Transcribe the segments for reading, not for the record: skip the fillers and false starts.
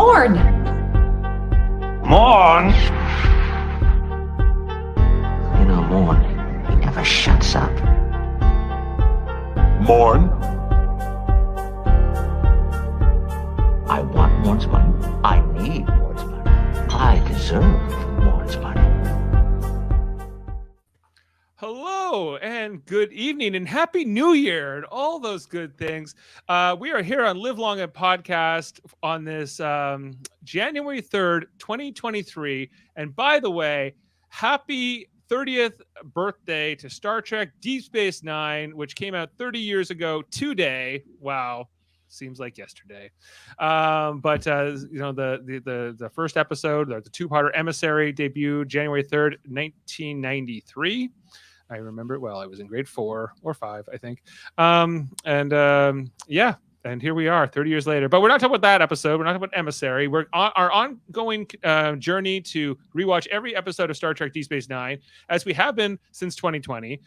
Morn! Morn? You know, Morn, he never shuts up. Morn? I want Morn's money. I need Morn's money. I deserve Morn's money. Hello and good evening and Happy New Year and all those good things. We are here on Live Long and Podcast on this January 3rd, 2023. And by the way, happy 30th birthday to Star Trek DS9, which came out 30 years ago today. Wow. Seems like yesterday. But the first episode, the two-parter Emissary, debuted January 3rd, 1993. I remember it well. I was in grade 4 or 5, I think. And here we are 30 years later. But we're not talking about that episode. We're not talking about Emissary. We're on our ongoing journey to rewatch every episode of Star Trek DS9, as we have been since 2020.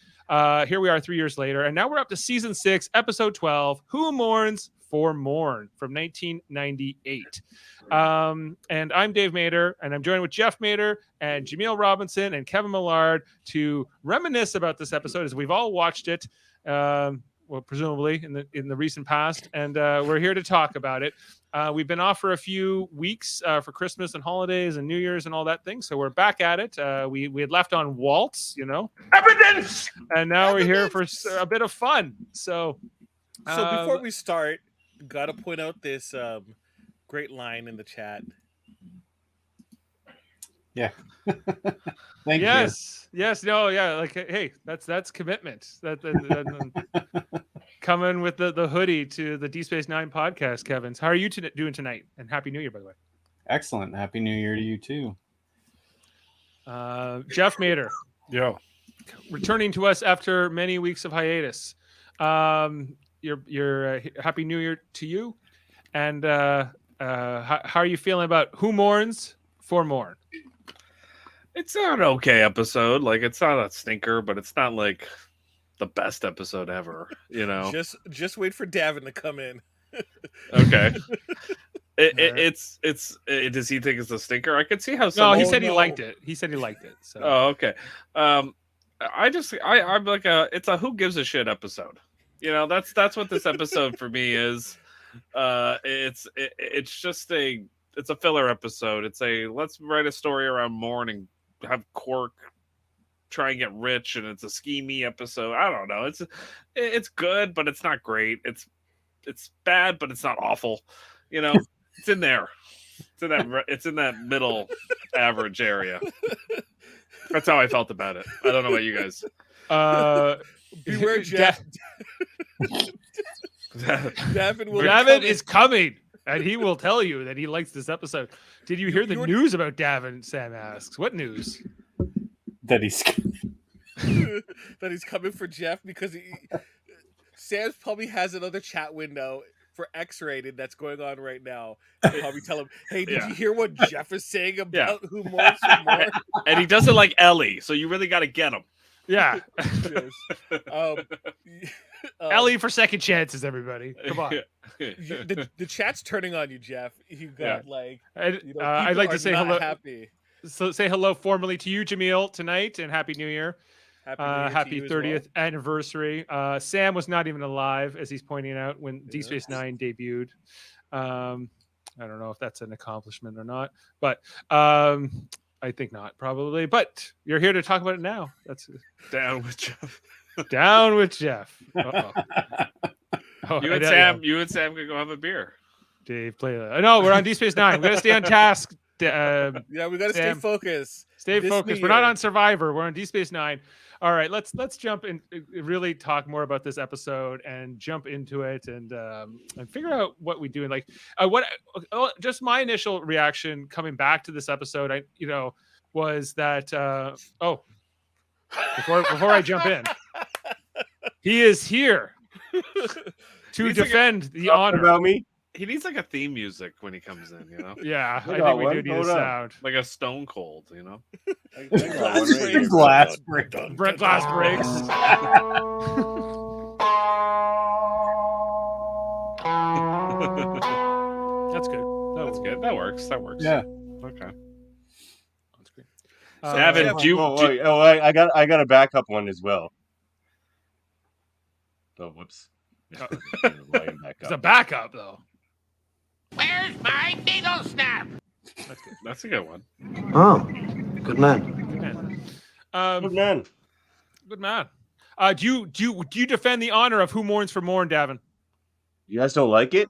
Here we are 3 years later. And now we're up to season 6, episode 12, Who Mourns for Morn, from 1998. And I'm Dave Mader, and I'm joined with Jeff Mader and Jaemeel Robinson and Kevin Millard to reminisce about this episode, as we've all watched it, presumably in the recent past, and we're here to talk about it. We've been off for a few weeks for Christmas and holidays and New Year's and all that thing, so we're back at it. We had left on Waltz, Evidence! and now we're here for a bit of fun. So before we start, gotta point out this great line in the chat. Yeah. Thank you. Yes. No. Yeah. Like, hey, that's commitment. That coming with the hoodie to the DS9 podcast. Kevin's. How are you doing tonight? And Happy New Year, by the way. Excellent. Happy New Year to you too. Jeff Mader. Yo. Returning to us after many weeks of hiatus. Your Happy New Year to you. And how are you feeling about Who Mourns for Morn? It's an okay episode. Like, it's not a stinker, but it's not like the best episode ever, Just wait for Davan to come in. Okay. Does he think it's a stinker? I could see how some. No, he said he liked it. He said he liked it. So. Oh, okay. I'm like it's a who gives a shit episode. That's what this episode for me is. It's just a filler episode. It's let's write a story around Morn and have Quark try and get rich, and it's a schemey episode. I don't know. It's good, but it's not great. It's bad, but it's not awful. It's in there. It's in that middle average area. That's how I felt about it. I don't know about you guys. Beware, Jeff. Davan is coming, and he will tell you that he likes this episode. Did you hear the news about Davan? Sam asks. What news? That he's coming for Jeff, because Sam probably has another chat window for X-rated that's going on right now. He'll probably tell him, "Hey, did you hear what Jeff is saying about Who Mourns for Morn?" And he does it like Ellie, so you really got to get him. Yeah. Ellie for second chances, everybody. Come on. The chat's turning on you, Jeff. You got I'd like to say hello. Happy. So say hello formally to you, Jaemeel, tonight, and Happy New Year. Happy 30th anniversary. Sam was not even alive, as he's pointing out, when DS9 debuted. I don't know if that's an accomplishment or not, but I think not, probably. But you're here to talk about it now. That's down with Jeff. Down with Jeff. You and Sam could go have a beer. Dave, play that. No, we're on DS9. We got to stay on task. We got to stay focused. Stay focused. We're not on Survivor. We're on DS9. All right, let's jump in. Really talk more about this episode and jump into it and figure out what we do. And just my initial reaction coming back to this episode, was that before I jump in, he is here to defend the honor. About me? He needs like a theme music when he comes in, Yeah, I think we do need a sound. Like a Stone Cold, Glass breaks. Brett Glass breaks. That's good. That's good. That works. Yeah. Okay. That's great. Davan, I got a backup one as well. Oh, whoops. It's a backup though. Where's my needle snap? That's good. That's a good one. Oh, good man. Good man. Good man. Good man. Do you defend the honor of Who Mourns for Morn, Davan? You guys don't like it?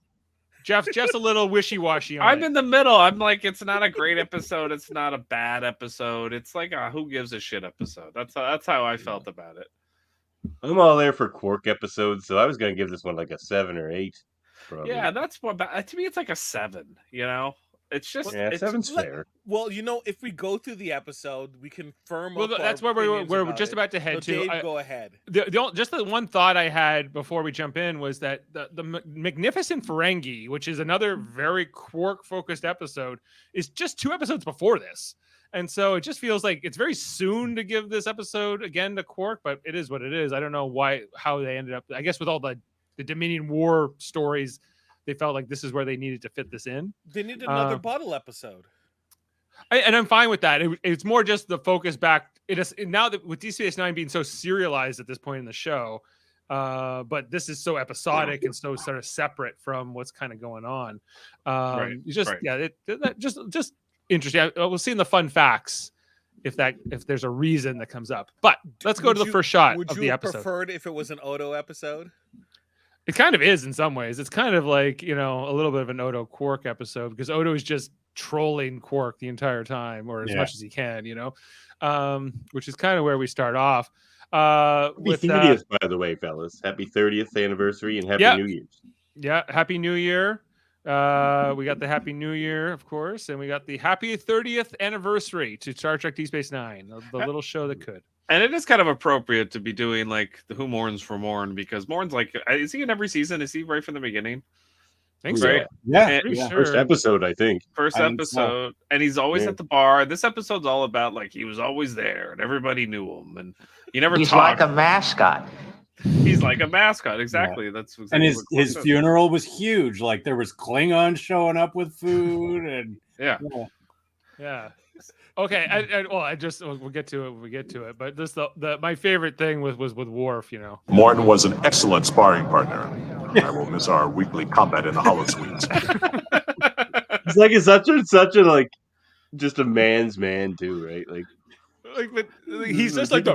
Jeff's a little wishy-washy on I'm it. in the middle. I'm like, it's not a great episode. It's not a bad episode. It's like a who gives a shit episode. That's how I felt about it. I'm all there for Quark episodes, so I was gonna give this one like a 7 or 8. Probably. Yeah, that's what to me. It's like a 7. You know, it's just Yeah, it's, 7's fair. Well, if we go through the episode, we can firm Well, up. that's our where opinions we're about just it. about to head So to. Dave, go ahead. Just the one thought I had before we jump in was that the Magnificent Ferengi, which is another very Quark-focused episode, is just 2 episodes before this. And so it just feels like it's very soon to give this episode again to Quark, but it is what it is. I don't know how they ended up. I guess with all the Dominion War stories, they felt like this is where they needed to fit this in. They need another bottle episode. And I'm fine with that. It's more just the focus back. It is now that with DCS9 being so serialized at this point in the show, but this is so episodic and so sort of separate from what's kind of going on. Just interesting. We'll see in the fun facts if there's a reason that comes up. But let's go to the first shot of the episode. Would you prefer it if it was an Odo episode? It kind of is in some ways. It's kind of like, a little bit of an Odo Quark episode because Odo is just trolling Quark the entire time or as much as he can, which is kind of where we start off. Happy 30th, by the way, fellas. Happy 30th anniversary and Happy New Year's. Yeah, Happy New Year. We got the Happy New Year, of course, and we got the Happy 30th anniversary to Star Trek Deep Space Nine, the little show that could. And it is kind of appropriate to be doing like the Who Mourns for Morn because Morn's like, is he in every season? Is he right from the beginning? I think so. Right? Yeah. Sure. First episode, I think. First I think so. episode, and he's always at the bar. This episode's all about like he was always there and everybody knew him and he never He's talked. like a mascot. He's like a mascot, exactly. That's exactly And what his Quark funeral was huge. Like there was Klingons showing up with food and says. Yeah. Okay. We'll get to it when we get to it. But this my favorite thing was with Worf. Morton was an excellent sparring partner. I will miss our weekly combat in the Holosuites. It's like it's such a like just a man's man too, right? Like He's just like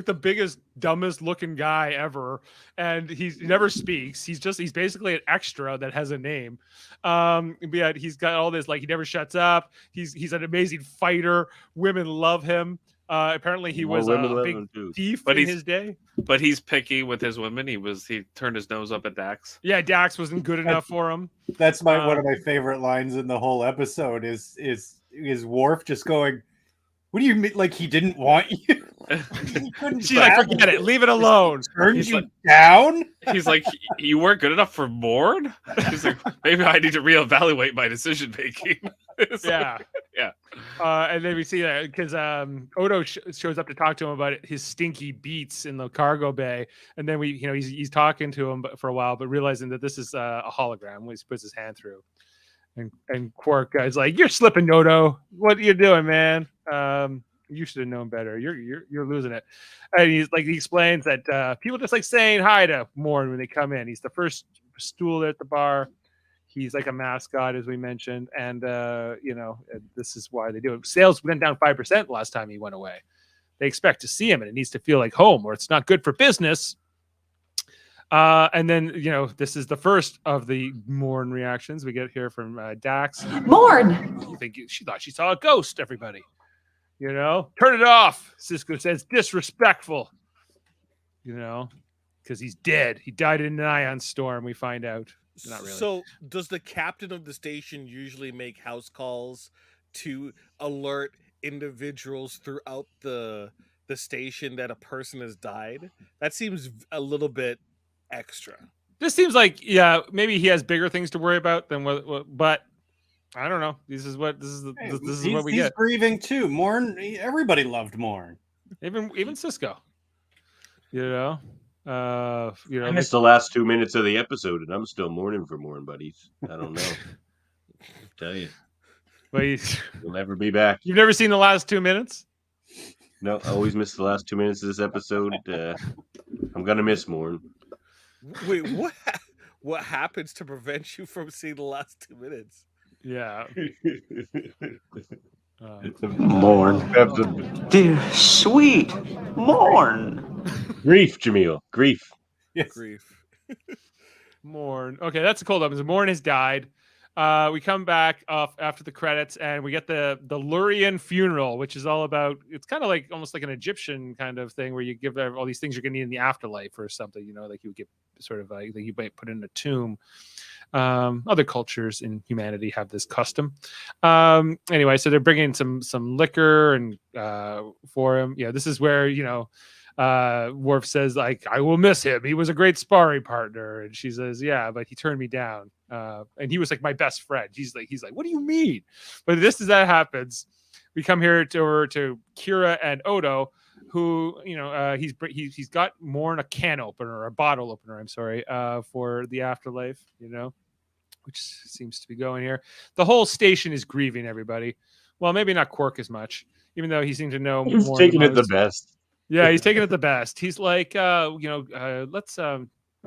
the biggest, dumbest looking guy ever, and he never speaks. He's basically an extra that has a name. But yeah, he's got all this, like he never shuts up. He's an amazing fighter. Women love him. Apparently he was a big thief in his day. But he's picky with his women. He turned his nose up at Dax. Yeah, Dax wasn't good enough for him. that's one of my favorite lines in the whole episode is Worf just going, "What do you mean? Like he didn't want you?" She's like, "Forget it, leave it alone." Turned you down. He's like, "You weren't good enough for Morn." He's like, "Maybe I need to reevaluate my decision making." Yeah. And then we see that because Odo shows up to talk to him about his stinky beats in the cargo bay, and then he's talking to him for a while, but realizing that this is a hologram when he puts his hand through, and Quark is like, "You're slipping, Odo. What are you doing, man? You should have known better. You're losing it." And he explains that people just like saying hi to Morn when they come in. He's the first stool at the bar. He's like a mascot, as we mentioned, and this is why they do it. Sales went down 5% last time he went away. They expect to see him, and it needs to feel like home, or it's not good for business. And then this is the first of the Morn reactions we get here from Dax. Morn. You think she thought she saw a ghost? Everybody, turn it off. Sisko says disrespectful. Because he's dead. He died in an ion storm. We find out. Not really. So, does the captain of the station usually make house calls to alert individuals throughout the station that a person has died? That seems a little bit extra. This seems like, maybe he has bigger things to worry about than what but I don't know. This is what we get. He's grieving too. Morn. Everybody loved Morn. Even Sisko. I missed the last 2 minutes of the episode, and I'm still mourning for Morn, buddies. I don't know. Tell you, But you'll never be back. you've never seen the last 2 minutes? No, I always miss the last 2 minutes of this episode. I'm gonna miss Morn. Wait, what? What happens to prevent you from seeing the last 2 minutes? Yeah. Morn. Dear sweet Morn. Grief, Jaemeel. Grief. Yes. Grief. Morn. Okay, that's a cold open. So Morn has died. We come back off after the credits, and we get the Lurian funeral, which is all about. It's kind of like almost like an Egyptian kind of thing, where you give all these things you're going to need in the afterlife or something. You know, like you would get sort of like you might put in a tomb. Other cultures in humanity have this custom. Anyway, so they're bringing some liquor and for him. Yeah, this is where Worf says, like, I will miss him. He was a great sparring partner. And she says, yeah, but he turned me down. And he was like my best friend. He's like, what do you mean? But just as that happens, we come here to Kira and Odo, who, he's got Morn a can opener, a bottle opener, I'm sorry, for the afterlife, which seems to be going here. The whole station is grieving everybody. Well, maybe not Quark as much, even though he seemed to know He's more taking than it the most. best. Yeah, he's taking it the best. He's like, let's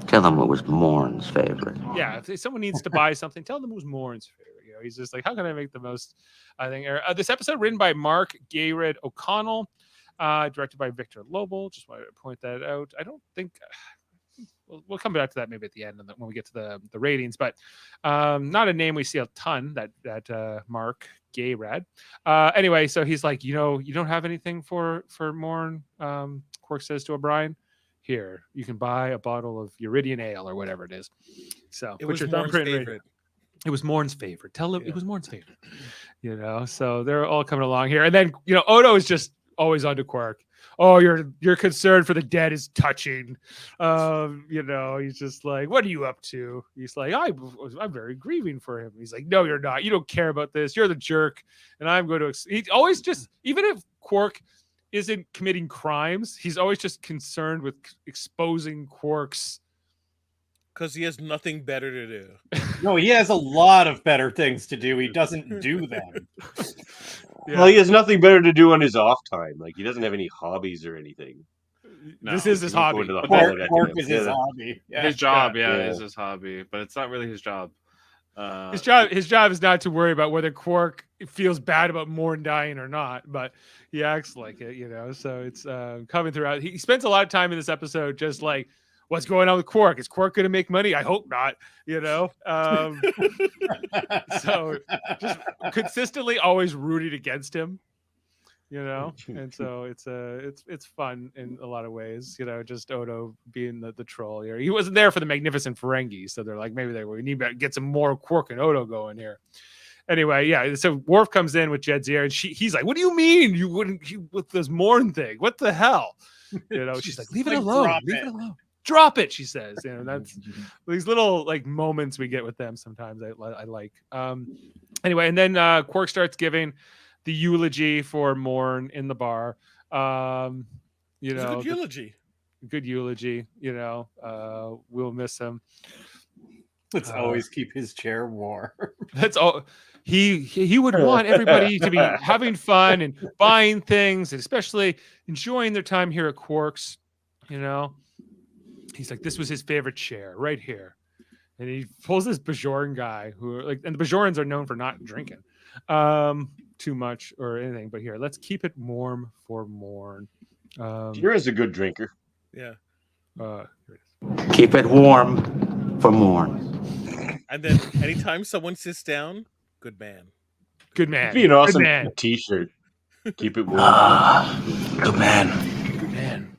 Tell him it was Morn's favorite. yeah, if someone needs to buy something, tell them it was Mourns' favorite. He's just like, how can I make the most? I think this episode written by Mark Gayred O'Connell, directed by Victor Lobel. Just wanted to point that out. I don't think we'll come back to that maybe at the end when we get to the ratings, but not a name we see a ton. That Mark Gayred. Anyway, so he's like, you don't have anything for Morn. Quark says to O'Brien, here, you can buy a bottle of Uridian ale or whatever it is. So It was Morn's favorite. It was Morn's favorite. Tell him it was Morn's favorite. So they're all coming along here. And then, Odo is just always on to Quark. Oh, your concern for the dead is touching. He's just like, what are you up to? He's like, I'm very grieving for him. He's like, no, you're not. You don't care about this. You're the jerk. And I'm going to, he always just, even if Quark isn't committing crimes, he's always just concerned with exposing Quark's. Because he has nothing better to do. No, he has a lot of better things to do. He doesn't do them. Well, he has nothing better to do on his off time. Like, he doesn't have any hobbies or anything. No. This is his hobby. Quark is his hobby. Yeah. His job, is his hobby, but it's not really his job. His job is not to worry about whether Quark feels bad about Morn dying or not, but he acts like it, So it's coming throughout. He spends a lot of time in this episode just like, what's going on with Quark? Is Quark going to make money? I hope not. So just consistently always rooting against him. And so it's fun in a lot of ways. Just Odo being the troll here. He wasn't there for the magnificent Ferengi, so they're like, maybe we need to get some more Quark and Odo going here. Anyway, yeah. So Worf comes in with Jadzia, and he's like, "What do you mean you wouldn't with this Morn thing? What the hell?" She's like, "Leave it alone. Leave it alone. Drop it," she says. That's these little like moments we get with them. Sometimes I like. Anyway, and then Quark starts giving the eulogy for Morn in the bar. It's a good eulogy. Good eulogy. We'll miss him. Let's always keep his chair warm. That's all. He would want everybody to be having fun and buying things, and especially enjoying their time here at Quark's. He's like, this was his favorite chair right here, and he pulls this Bajoran guy and the Bajorans are known for not drinking too much or anything, but here, let's keep it warm for Morn. Kira's a good drinker. Yeah. Keep it warm for Morn. And then anytime someone sits down, good man. Good man. It'd be an awesome Good man. T-shirt. Keep it warm. Good man. Good man.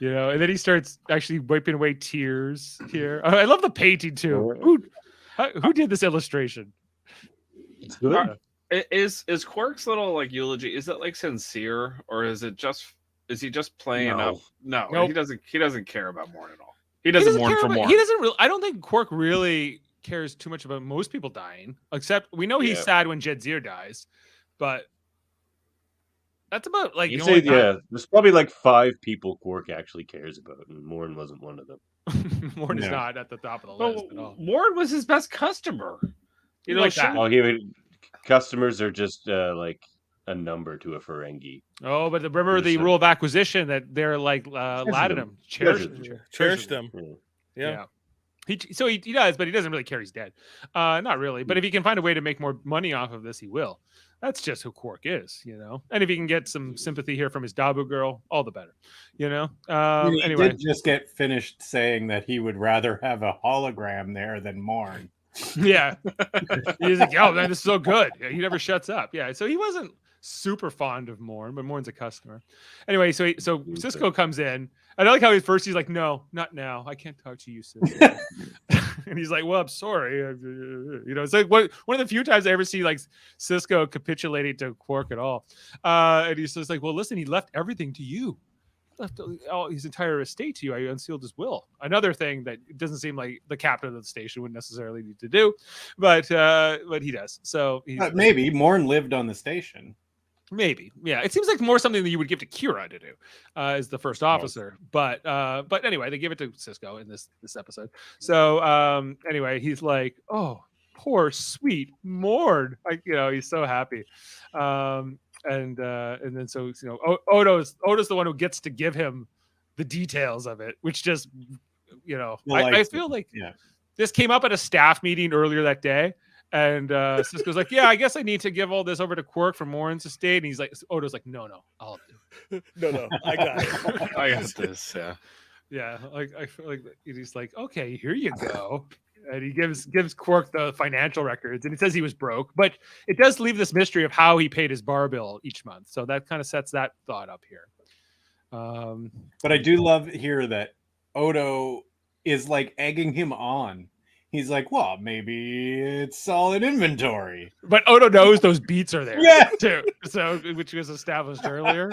And then he starts actually wiping away tears here. I love the painting too. Who did this illustration? It's good. Is Quark's little like eulogy? Is it like sincere, or is he just playing up? No, Nope. He doesn't care about Morn at all. He doesn't mourn for Morn. He doesn't really. I don't think Quark really cares too much about most people dying, except we know he's sad when Jadzia dies, but that's about like there's probably like 5 people Quark actually cares about, and Morn wasn't one of them. Morn is not at the top of the list at all. Morn was his best customer. You know, like that. Oh, customers are just like a number to a Ferengi. Oh, but remember the rule of acquisition that they're like latinum. Cherish them. Yeah. He does, but he doesn't really care he's dead. Not really. But if he can find a way to make more money off of this, he will. That's just who Quark is, you know. And if he can get some sympathy here from his Dabu girl, all the better, you know. He Anyway, did just get finished saying that he would rather have a hologram there than Morn. yeah, he's like, "Oh man, this is so good." Yeah, he never shuts up. Yeah, so he wasn't super fond of Morn, but Morn's a customer. Anyway, so Cisco comes in. I like how he's like, "No, not now. I can't talk to you, Cisco." And he's like, "Well, I'm sorry." You know, it's like one of the few times I ever see like Cisco capitulating to Quark at all. And he's just like, "Well, listen, he left everything to you. He left all his entire estate to you. I unsealed his will." Another thing that it doesn't seem like the captain of the station would necessarily need to do, but he does. So maybe Morn lived on the station. Maybe, yeah. It seems like more something that you would give to Kira to do as the first officer. But anyway, they give it to Cisco in this episode. So anyway, he's like, "Oh, poor sweet Morn." Like, you know, he's so happy. And then so, you know, Odo's the one who gets to give him the details of it, which just, you know, I feel like this came up at a staff meeting earlier that day. And Cisco's like, "Yeah, I guess I need to give all this over to Quark from Mourns' estate." And he's like, Odo's like, "No, I'll do it." No, I got it. I got this. Yeah. Like I feel like he's like, "Okay, here you go." And he gives Quark the financial records, and he says he was broke, but it does leave this mystery of how he paid his bar bill each month. So that kind of sets that thought up here. But I do love here that Odo is like egging him on. He's like, "Well, maybe it's all in inventory." But Odo knows those beats are there, Yeah. too. So, which was established earlier,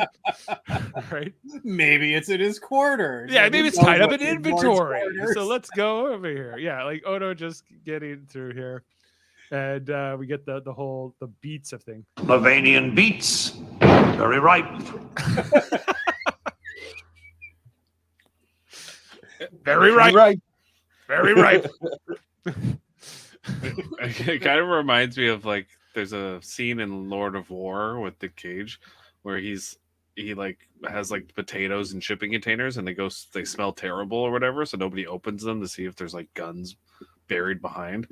right? Maybe it's in his quarters. Yeah, Like, maybe we it's know tied up what's in Morn's inventory. quarters. So let's go over here. Yeah, like Odo just getting through here, and we get the beats of thing. Lavanian beets. Very ripe. Very right. Very right. It kind of reminds me of like there's a scene in Lord of War with Nick Cage where he like has like potatoes in shipping containers and they smell terrible or whatever, so nobody opens them to see if there's like guns buried behind.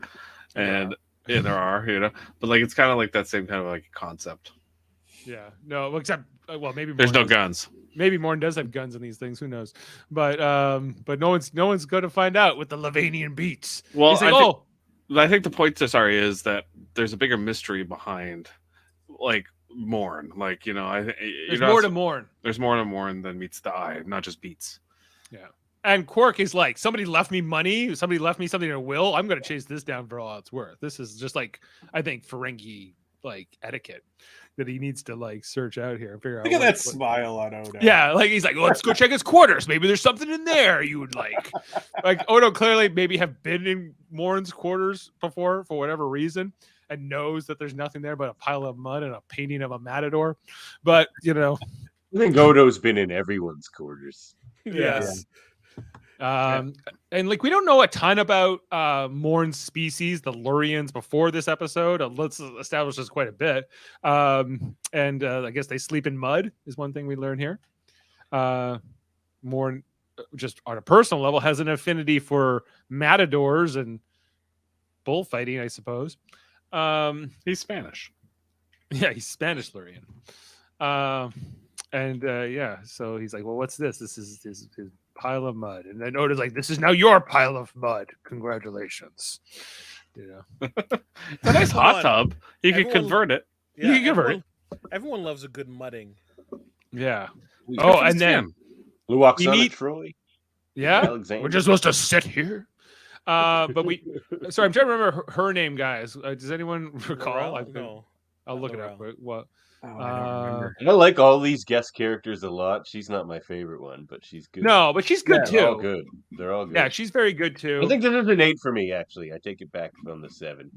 And yeah, there are, you know, but like it's kind of like that same kind of like concept. Yeah, no, except maybe there's no guns. Maybe Morn does have guns in these things. Who knows? But no one's going to find out with the Lavanian beats. Well, he's like, I think the point is that there's a bigger mystery behind like Morn. Like, you know, there's more to Morn. There's more to Morn than meets the eye, not just beats. Yeah. And Quark is like, somebody left me money. Somebody left me something in a will. I'm going to chase this down for all it's worth. This is just like, I think, Ferengi like etiquette that he needs to like search out here and figure out. Look at that smile on Odo. Yeah, like he's like, let's go check his quarters. Maybe there's something in there you would like. Like Odo clearly maybe have been in Morn's quarters before for whatever reason and knows that there's nothing there but a pile of mud and a painting of a matador. But you know, I think Odo's been in everyone's quarters. Yes. And like we don't know a ton about Morn's species, the Lurians, before this episode. Let's establish this quite a bit. And I guess they sleep in mud is one thing we learn here. Morn, just on a personal level, has an affinity for matadors and bullfighting, I suppose. He's Spanish. Yeah, he's Spanish Lurian. So he's like, well, what's this? This is his pile of mud. And then Odo's like, this is now your pile of mud. Congratulations. You know, it's a nice hot tub. You could convert it. Yeah, you can convert it. Everyone loves a good mudding. Yeah. And then we walk on it, Troy. Yeah. Alexander. We're just supposed to sit here. But sorry, I'm trying to remember her name, guys. Does anyone recall? I'll look it up. What? I like all these guest characters a lot. She's not my favorite one, but she's good. No, but she's good too. They're all good. They're all good. Yeah, she's very good too. I think this is an 8 for me. Actually, I take it back from the 7.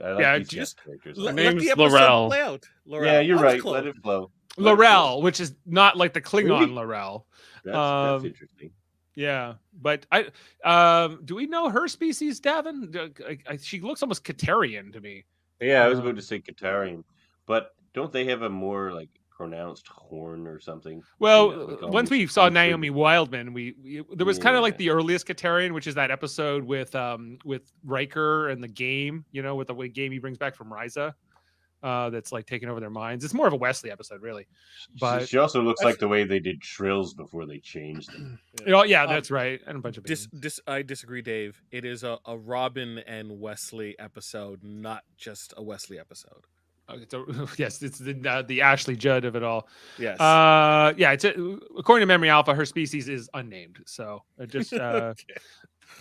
I like these guest characters. Her name's Laurel. Yeah, you're right. Let it flow. Laurel, which is not like the Klingon Laurel. That's interesting. Yeah, but do we know her species, Davan? She looks almost Katarian to me. Yeah, I was about to say Katarian, but don't they have a more like pronounced horn or something? Well, Like once we almost saw punctured? Naomi Wildman, we there was kind of like Yeah. the earliest Katarian, which is that episode with Riker and the game, with the game he brings back from Ryza. That's like taking over their minds. It's more of a Wesley episode, really. But She also looks like the way they did Trills before they changed them. yeah, that's right. And a bunch of I disagree, Dave. It is a Robin and Wesley episode, not just a Wesley episode. Yes, it's the Ashley Judd of it all. Yes. Yeah. According to Memory Alpha, her species is unnamed, so just Okay.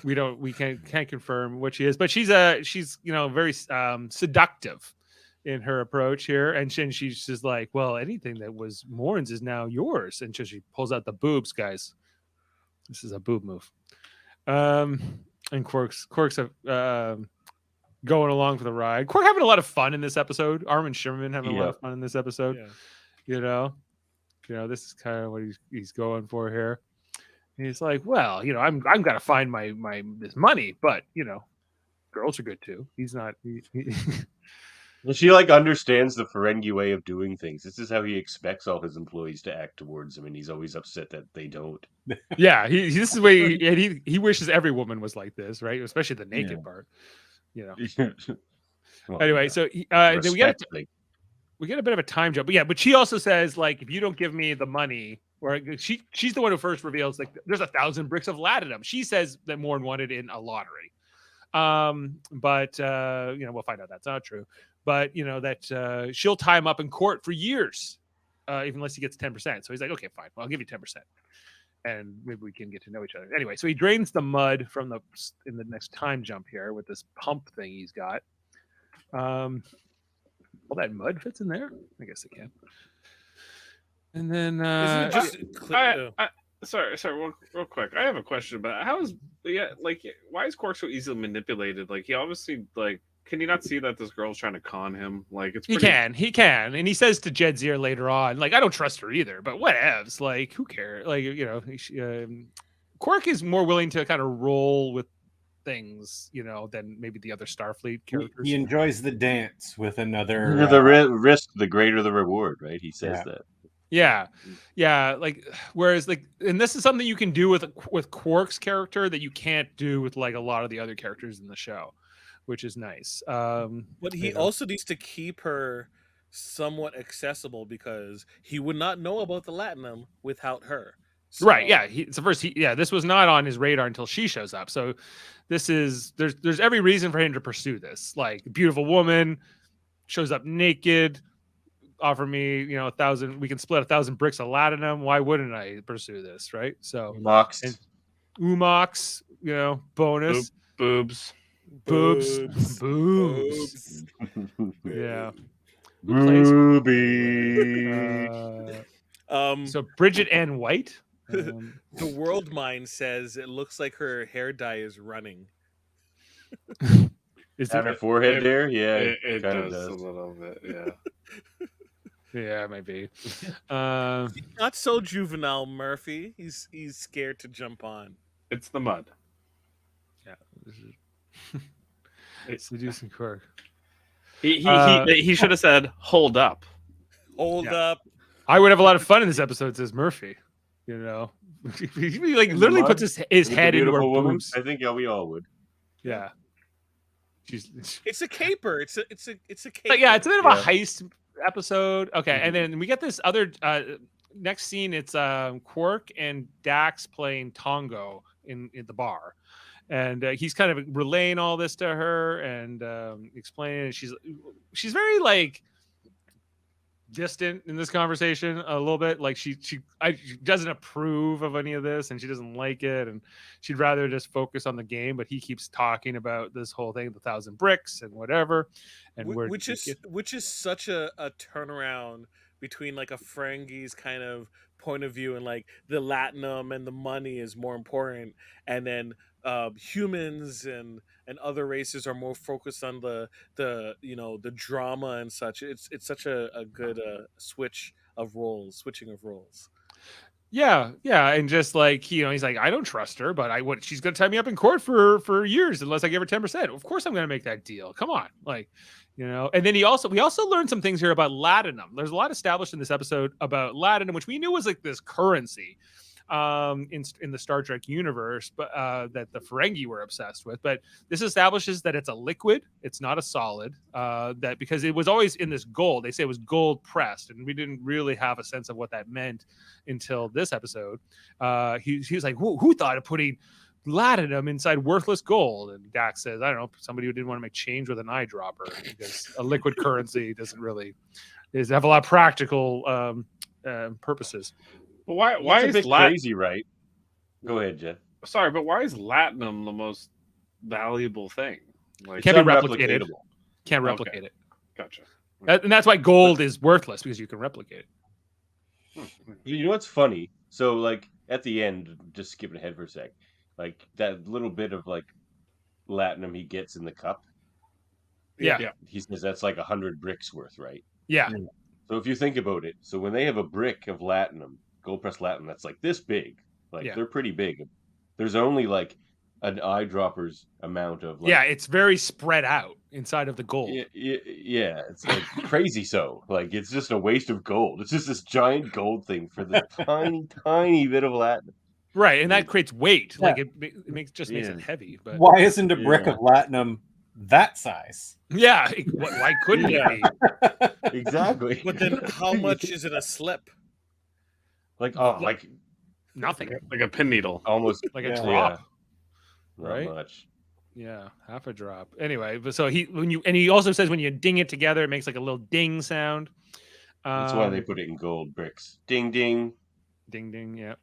we can't confirm what she is, but she's very seductive in her approach here, and she's just like, well, anything that was Mourns is now yours, and she pulls out the boobs, guys. This is a boob move. And Quark's going along for the ride. Quark having a lot of fun in this episode. Armin Shimmerman having a lot of fun in this episode. Yeah. This is kind of what he's going for here. And he's like, well, I'm gotta find my this money, but girls are good too. He's not. Well, she like understands the Ferengi way of doing things. This is how he expects all his employees to act towards him, and he's always upset that they don't. Yeah, this is the way he wishes every woman was like this, right? Especially the naked part. Well, anyway, so then we get a bit of a time jump, but she also says, like, if you don't give me the money, or she's the one who first reveals, like, there's 1,000 bricks of latinum. She says that Morn wanted in a lottery, but we'll find out that's not true. But that she'll tie him up in court for years, even unless he gets 10%. So he's like, okay, fine, well, I'll give you 10%. And maybe we can get to know each other. Anyway, so he drains the mud in the next time jump here with this pump thing he's got. All that mud fits in there? I guess it can. And then sorry, real quick. I have a question about why is Quark so easily manipulated? Like, he obviously, like, can you not see that this girl's trying to con him? Like, he can, and he says to Jedzia later on, like, I don't trust her either, but whatevs, like, who cares? Like, Quark is more willing to kind of roll with things, than maybe the other Starfleet characters. He enjoys the dance with another. The risk, the greater the reward, right? He says that. Yeah. Like, whereas, like, and this is something you can do with Quark's character that you can't do with, like, a lot of the other characters in the show, which is nice. But he also needs to keep her somewhat accessible, because he would not know about the latinum without her. So. Right? Yeah. This was not on his radar until she shows up. So there's every reason for him to pursue this. Like, beautiful woman shows up naked. Offer me, 1,000. We can split 1,000 bricks of latinum. Why wouldn't I pursue this? Right? So Umox, bonus. Boobs. Yeah. Booby. So Bridget Ann White. The World Mind says it looks like her hair dye is running. Is that her forehead there? Yeah, it does a little bit. Yeah. Yeah, maybe. Not so juvenile, Murphy. He's scared to jump on. It's the mud. Yeah. It's seducing Quark. He should have said, "Hold up." Hold up. I would have a lot of fun in this episode, says Murphy. He like literally puts his head into her boobs. I think we all would. Yeah. It's a caper. It's a caper. But yeah, it's a bit of a heist episode. Okay, and then we get this other next scene. It's Quark and Dax playing Tongo in the bar, and he's kind of relaying all this to her and explaining. She's very like distant in this conversation a little bit. Like she doesn't approve of any of this, and she doesn't like it, and she'd rather just focus on the game. But he keeps talking about this whole thing, the 1,000 bricks and whatever, and which is such a turnaround between like a Ferengi's kind of point of view, and like the latinum and the money is more important, and then humans and other races are more focused on the drama and such. It's such a good switching of roles. Yeah, and just like he's like, I don't trust her, but she's gonna tie me up in court for years unless I give her 10%. Of course, I'm gonna make that deal. Come on, like, And then we also learned some things here about latinum. There's a lot established in this episode about latinum, which we knew was like this currency, in the Star Trek universe, but that the Ferengi were obsessed with. But this establishes that it's a liquid, it's not a solid. That because it was always in this gold. They say it was gold pressed, and we didn't really have a sense of what that meant until this episode. He was like, who thought of putting latinum inside worthless gold? And Dax says, I don't know, somebody who didn't want to make change with an eyedropper, because a liquid currency doesn't have a lot of practical purposes. But why is crazy, right? Go ahead, Jeff. Sorry, but why is latinum the most valuable thing? Like, it can't be replicated. Can't replicate it. Gotcha. And that's why gold is worthless, because you can replicate it. You know what's funny? So, like, at the end, just skipping ahead for a sec, like that little bit of like latinum he gets in the cup. Yeah. He says that's like 100 bricks worth, right? Yeah. So if you think about it, so when they have a brick of latinum, gold pressed latinum, that's like this big, like they're pretty big. There's only like an eyedropper's amount of. Like, it's very spread out inside of the gold. Yeah, it's like crazy. So like it's just a waste of gold. It's just this giant gold thing for the tiny bit of latinum. Right, and that creates weight. Yeah. Like it makes it heavy. But why isn't a brick of latinum that size? Yeah, why couldn't it be? Exactly. But then, how much is it a slip? Like nothing. Like a pin needle, almost like a drop. Right. Not much. Yeah, half a drop. Anyway, but so he also says when you ding it together, it makes like a little ding sound. That's why they put it in gold bricks. Ding ding. Ding ding. Yeah.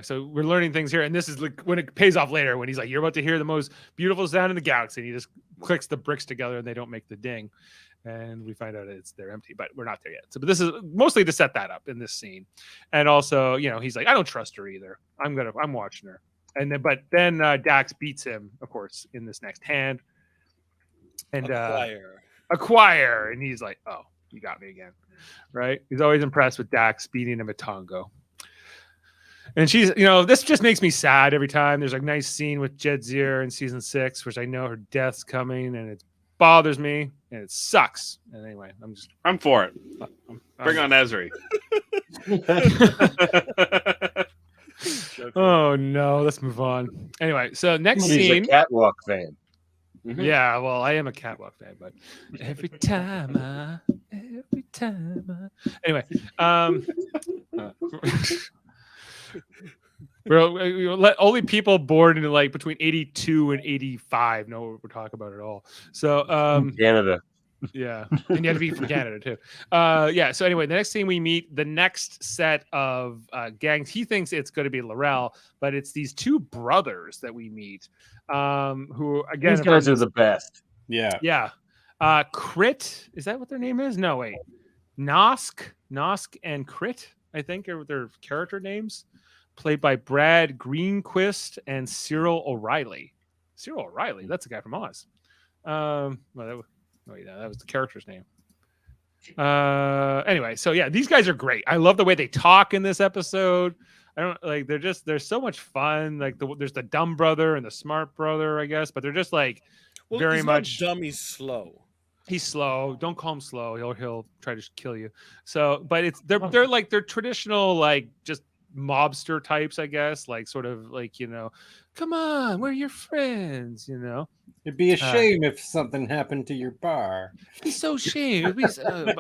So we're learning things here, and this is like when it pays off later when he's like, you're about to hear the most beautiful sound in the galaxy, and he just clicks the bricks together and they don't make the ding, and we find out they're empty, but we're not there yet. So but this is mostly to set that up in this scene. And also he's like, I don't trust her either. I'm watching her. And then Dax beats him, of course, in this next hand, and acquire, and he's like, oh, you got me again, right? He's always impressed with Dax beating him at Tongo. And she's, this just makes me sad every time. There's a nice scene with Jedzia in season 6, which I know her death's coming, and it bothers me, and it sucks. And anyway, I'm for it. Bring on Ezri. Oh no, let's move on. Anyway, so next He's scene. a Catwalk fan. Mm-hmm. Yeah, well, I am a Catwalk fan, but every time anyway, only people born in like between 82 and 85 know what we're talking about at all. So Canada. Yeah, and you have to be from Canada too. So anyway, the next scene we meet the next set of gangs. He thinks it's going to be Laurel, but it's these two brothers that we meet, who again, these guys are the best. Yeah. Crit, is that what their name is? No, wait. Nosk and Crit, I think, are their character names, played by Brad Greenquist and Cyril O'Reilly. Cyril O'Reilly, that's the guy from Oz. That was the character's name. Anyway, so yeah, these guys are great. I love the way they talk in this episode. They're so much fun. Like there's the dumb brother and the smart brother, I guess, but they're just like very much dumb. He's slow. He's slow. Don't call him slow. He'll try to kill you. So, but they're like they're traditional, like just mobster types, I guess, like sort of like, come on, we're your friends, It'd be a shame if something happened to your bar. It'd be so shame.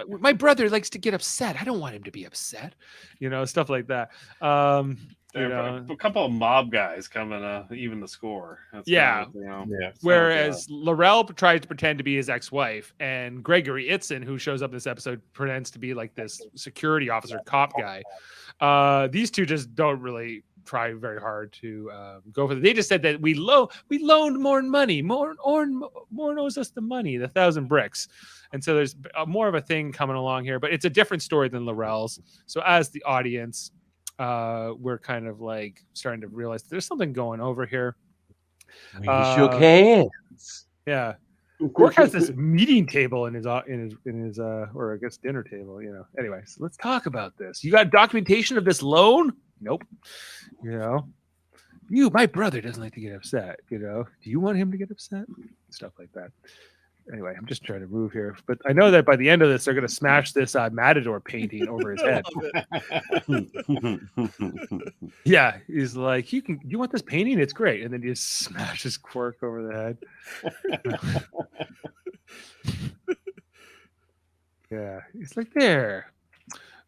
My brother likes to get upset. I don't want him to be upset, stuff like that. A couple of mob guys coming even the score. That's Whereas Laurel tries to pretend to be his ex-wife, and Gregory Itzen, who shows up in this episode, pretends to be like this security officer cop guy. These two just don't really try very hard to go for it. They just said that we loaned Morn money. Morn owes us the money, the 1,000 bricks. And so there's more of a thing coming along here, but it's a different story than Laurel's. So as the audience, we're kind of like starting to realize there's something going over here. We shook hands. Yeah. Quark has this meeting table in his or I guess dinner table. Anyway, so let's talk about this. You got documentation of this loan? Nope. My brother doesn't like to get upset. Do you want him to get upset? Stuff like that. Anyway, I'm just trying to move here, but I know that by the end of this, they're going to smash this Matador painting over his head. Yeah, he's like, you want this painting? It's great, and then he just smashes Quark over the head. Yeah, he's like, there.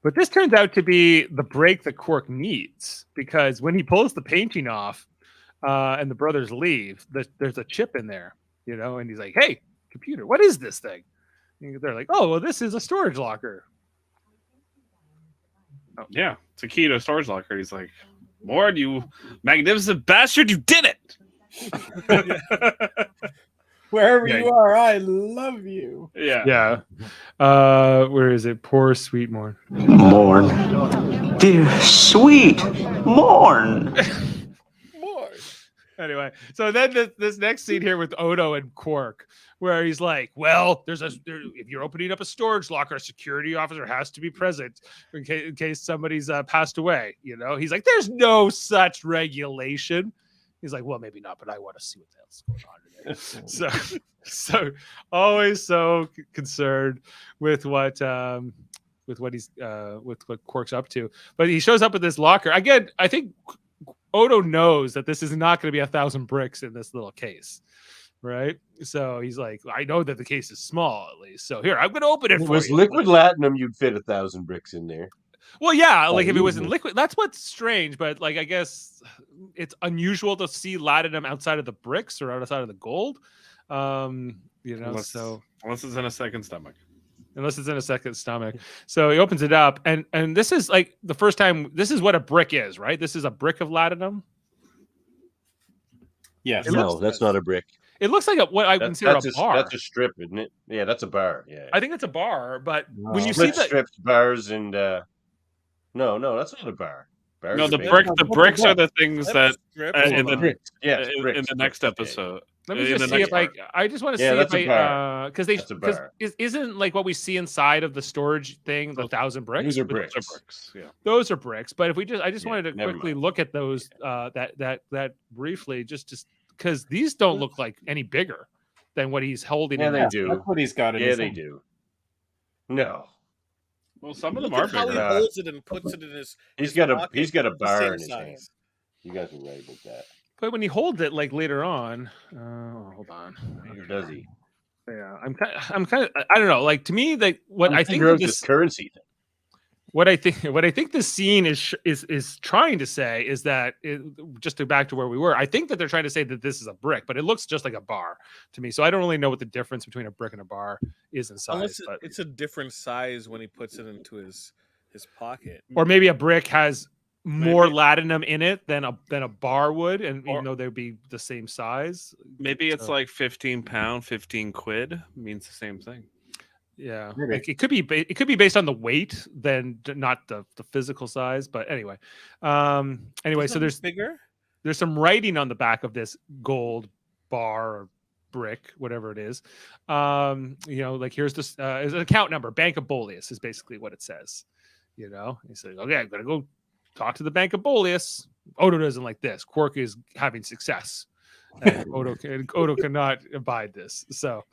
But this turns out to be the break that Quark needs, because when he pulls the painting off, and the brothers leave, there's a chip in there, and he's like, hey, computer, what is this thing? And they're like, oh, well, this is a storage locker. Oh. Yeah, it's a key to a storage locker. He's like, Morn, you magnificent bastard, you did it. Wherever you are, I love you. Yeah. Where is it? Poor sweet Morn. Morn. Dear sweet Morn. Anyway, so then this next scene here with Odo and Quark, where he's like, well, if you're opening up a storage locker, a security officer has to be present in case somebody's passed away. He's like, there's no such regulation. He's like, well, maybe not, but I want to see what the hell's going on today. So always so concerned with what Quark's up to. But he shows up with this locker again. I think Odo knows that this is not going to be 1,000 bricks in this little case, right? So he's like, I know that the case is small at least. So here, I'm going to open it. If it was liquid latinum, you'd fit 1,000 bricks in there. Well, yeah, like if it was in liquid, that's what's strange. But like, I guess it's unusual to see latinum outside of the bricks or outside of the gold. Unless it's in a second stomach. Unless it's in a second stomach. So he opens it up, and this is like the first time. This is what a brick is, right? This is a brick of latinum. Yes. No, that's not a brick. It looks like what I consider a bar. That's a strip, isn't it? Yeah, that's a bar. Yeah. I think it's a bar, but when you see the strips, bars, and no, that's not a bar. Bars no, the bricks are the things that in the next bricks. episode. Let me just see if I just want to see if because isn't like what we see inside of the storage thing, the 1,000 bricks. Those are bricks. Yeah. Those are bricks. But if I just wanted to quickly look at those that briefly, just because these don't look like any bigger than what he's holding. Yeah, they do. That's what he's got in his hand. do. No. Well, some of them are bigger. How he holds it and puts it in his. He's got a bar in his hand. You guys are right about that. But when he holds it, like later on, hold on. Or does he? Yeah, I'm kind of. I don't know. Like to me, like what I think this currency thing. What I think this scene is trying to say is that just to back to where we were. I think that they're trying to say that this is a brick, but it looks just like a bar to me. So I don't really know what the difference between a brick and a bar is in size. Unless it's a different size when he puts it into his pocket, or maybe a brick has more latinum in it than a bar would, and even though they'd be the same size, maybe it's like 15 pound, 15 quid means the same thing. Yeah, like it could be based on the weight, then not the physical size. But anyway, so there's bigger. There's some writing on the back of this gold bar or brick, whatever it is. Like here's this is an account number. Bank of Boleus is basically what it says. He says, okay, I'm gonna go talk to the Bank of Boleus. Odo doesn't like this. Quark is having success. And Odo cannot abide this. So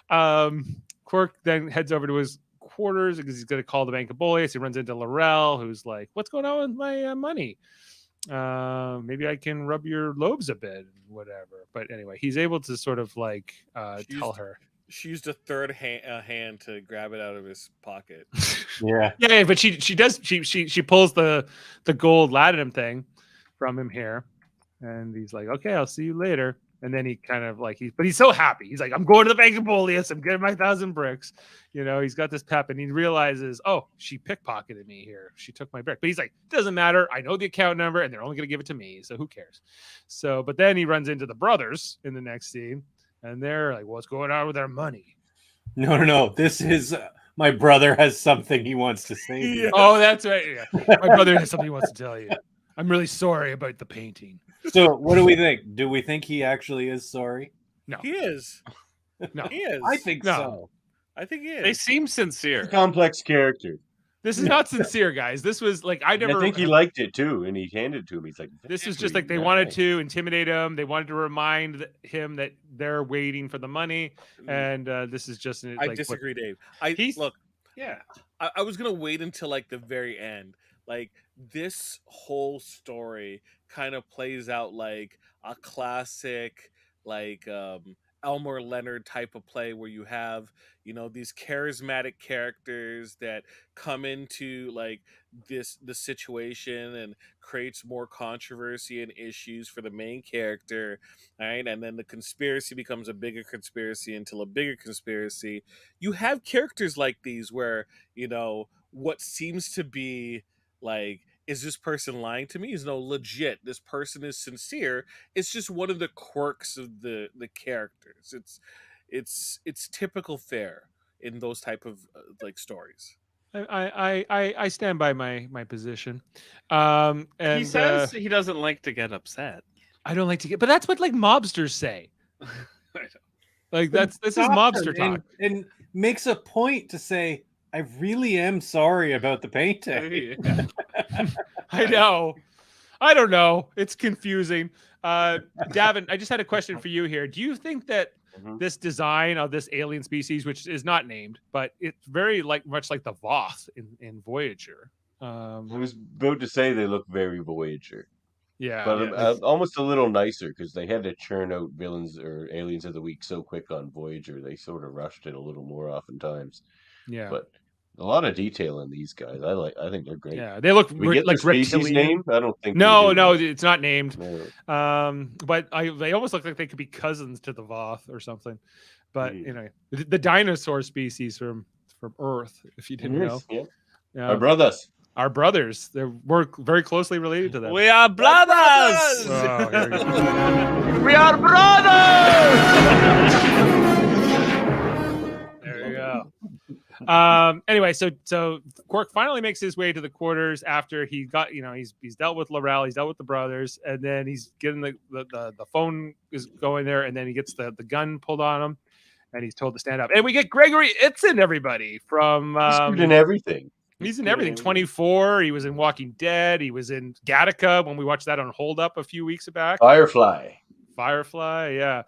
Quark then heads over to his quarters because he's going to call the Bank of Boleus. He runs into Laurel, who's like, what's going on with my money? Maybe I can rub your lobes a bit, whatever. But anyway, he's able to sort of like tell her. She used a third hand to grab it out of his pocket. Yeah, but she does. She pulls the gold latinum thing from him here, and he's like, "Okay, I'll see you later." And then he kind of like but he's so happy. He's like, "I'm going to the Bank of Boleus. I'm getting my 1,000 bricks." He's got this pep, and he realizes, "Oh, she pickpocketed me here. She took my brick." But he's like, "Doesn't matter. I know the account number, and they're only going to give it to me. So who cares?" So, but then he runs into the brothers in the next scene. And they're like, what's going on with our money? No. This is my brother has something he wants to say. Yeah. Oh, that's right. Yeah. My brother has something he wants to tell you. I'm really sorry about the painting. So what do we think? Do we think he actually is sorry? No. He is. No, He is. I think so. I think he is. They seem sincere. Complex character. This is not sincere, guys. This was like I think he liked it too, and he handed it to him. He's like, this is just like they wanted to intimidate him. They wanted to remind him that they're waiting for the money, and this is just. I disagree, Dave. Look. Yeah, I was gonna wait until like the very end. Like this whole story kind of plays out like a classic, like Elmore Leonard type of play where you have, these charismatic characters that come into like the situation and creates more controversy and issues for the main character, right? And then the conspiracy becomes a bigger conspiracy until a bigger conspiracy. You have characters like these where, what seems to be like, is this person lying to me? Is no legit. This person is sincere. It's just one of the quirks of the characters. It's typical fare in those type of like stories. I stand by my position. And he says he doesn't like to get upset. I don't like to get, but that's what like mobsters say. Like this is mobster talk, and makes a point to say, I really am sorry about the painting. I know. I don't know. It's confusing. Davan, I just had a question for you here. Do you think that this design of this alien species, which is not named, but it's very much like the Voth in Voyager? I was about to say they look very Voyager. Yeah. But almost a little nicer because they had to churn out villains or aliens of the week so quick on Voyager. They sort of rushed it a little more oftentimes. Yeah. But a lot of detail in these guys. I think they're great. Yeah, they look like species name. I don't think. No, it's not named. No. But they almost look like they could be cousins to the Voth or something. But the dinosaur species from Earth, if you didn't know. Yeah. Our brothers. We're very closely related to them. We are brothers. We are brothers. There you go. Anyway, so Quark finally makes his way to the quarters after he got, he's dealt with L'Rell, he's dealt with the brothers, and then he's getting the phone is going there, and then he gets the gun pulled on him, and he's told to stand up. And we get Gregory Itzin, everybody, from he's in everything. He's in everything. 24. He was in Walking Dead. He was in Gattaca when we watched that on Hold Up a few weeks back. Firefly, yeah.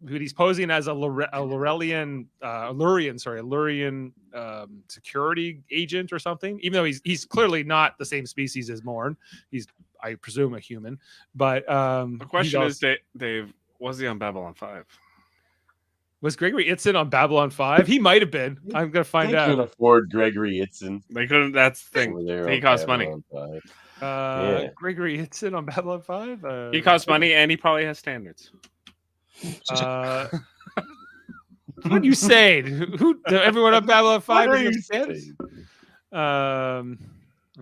He's posing as a Lurian security agent or something, even though he's clearly not the same species as Morn. He's, I presume, a human. But the question is, Dave, was he on Babylon 5? Was Gregory Itzin on Babylon 5? He might have been. I'm gonna find out. They couldn't afford Gregory Itzin. They couldn't. That's the thing. He costs money. Gregory Itzin on Babylon 5. He costs money, and he probably has standards. What you say? Who? Everyone on Babylon 5 is standards. I'm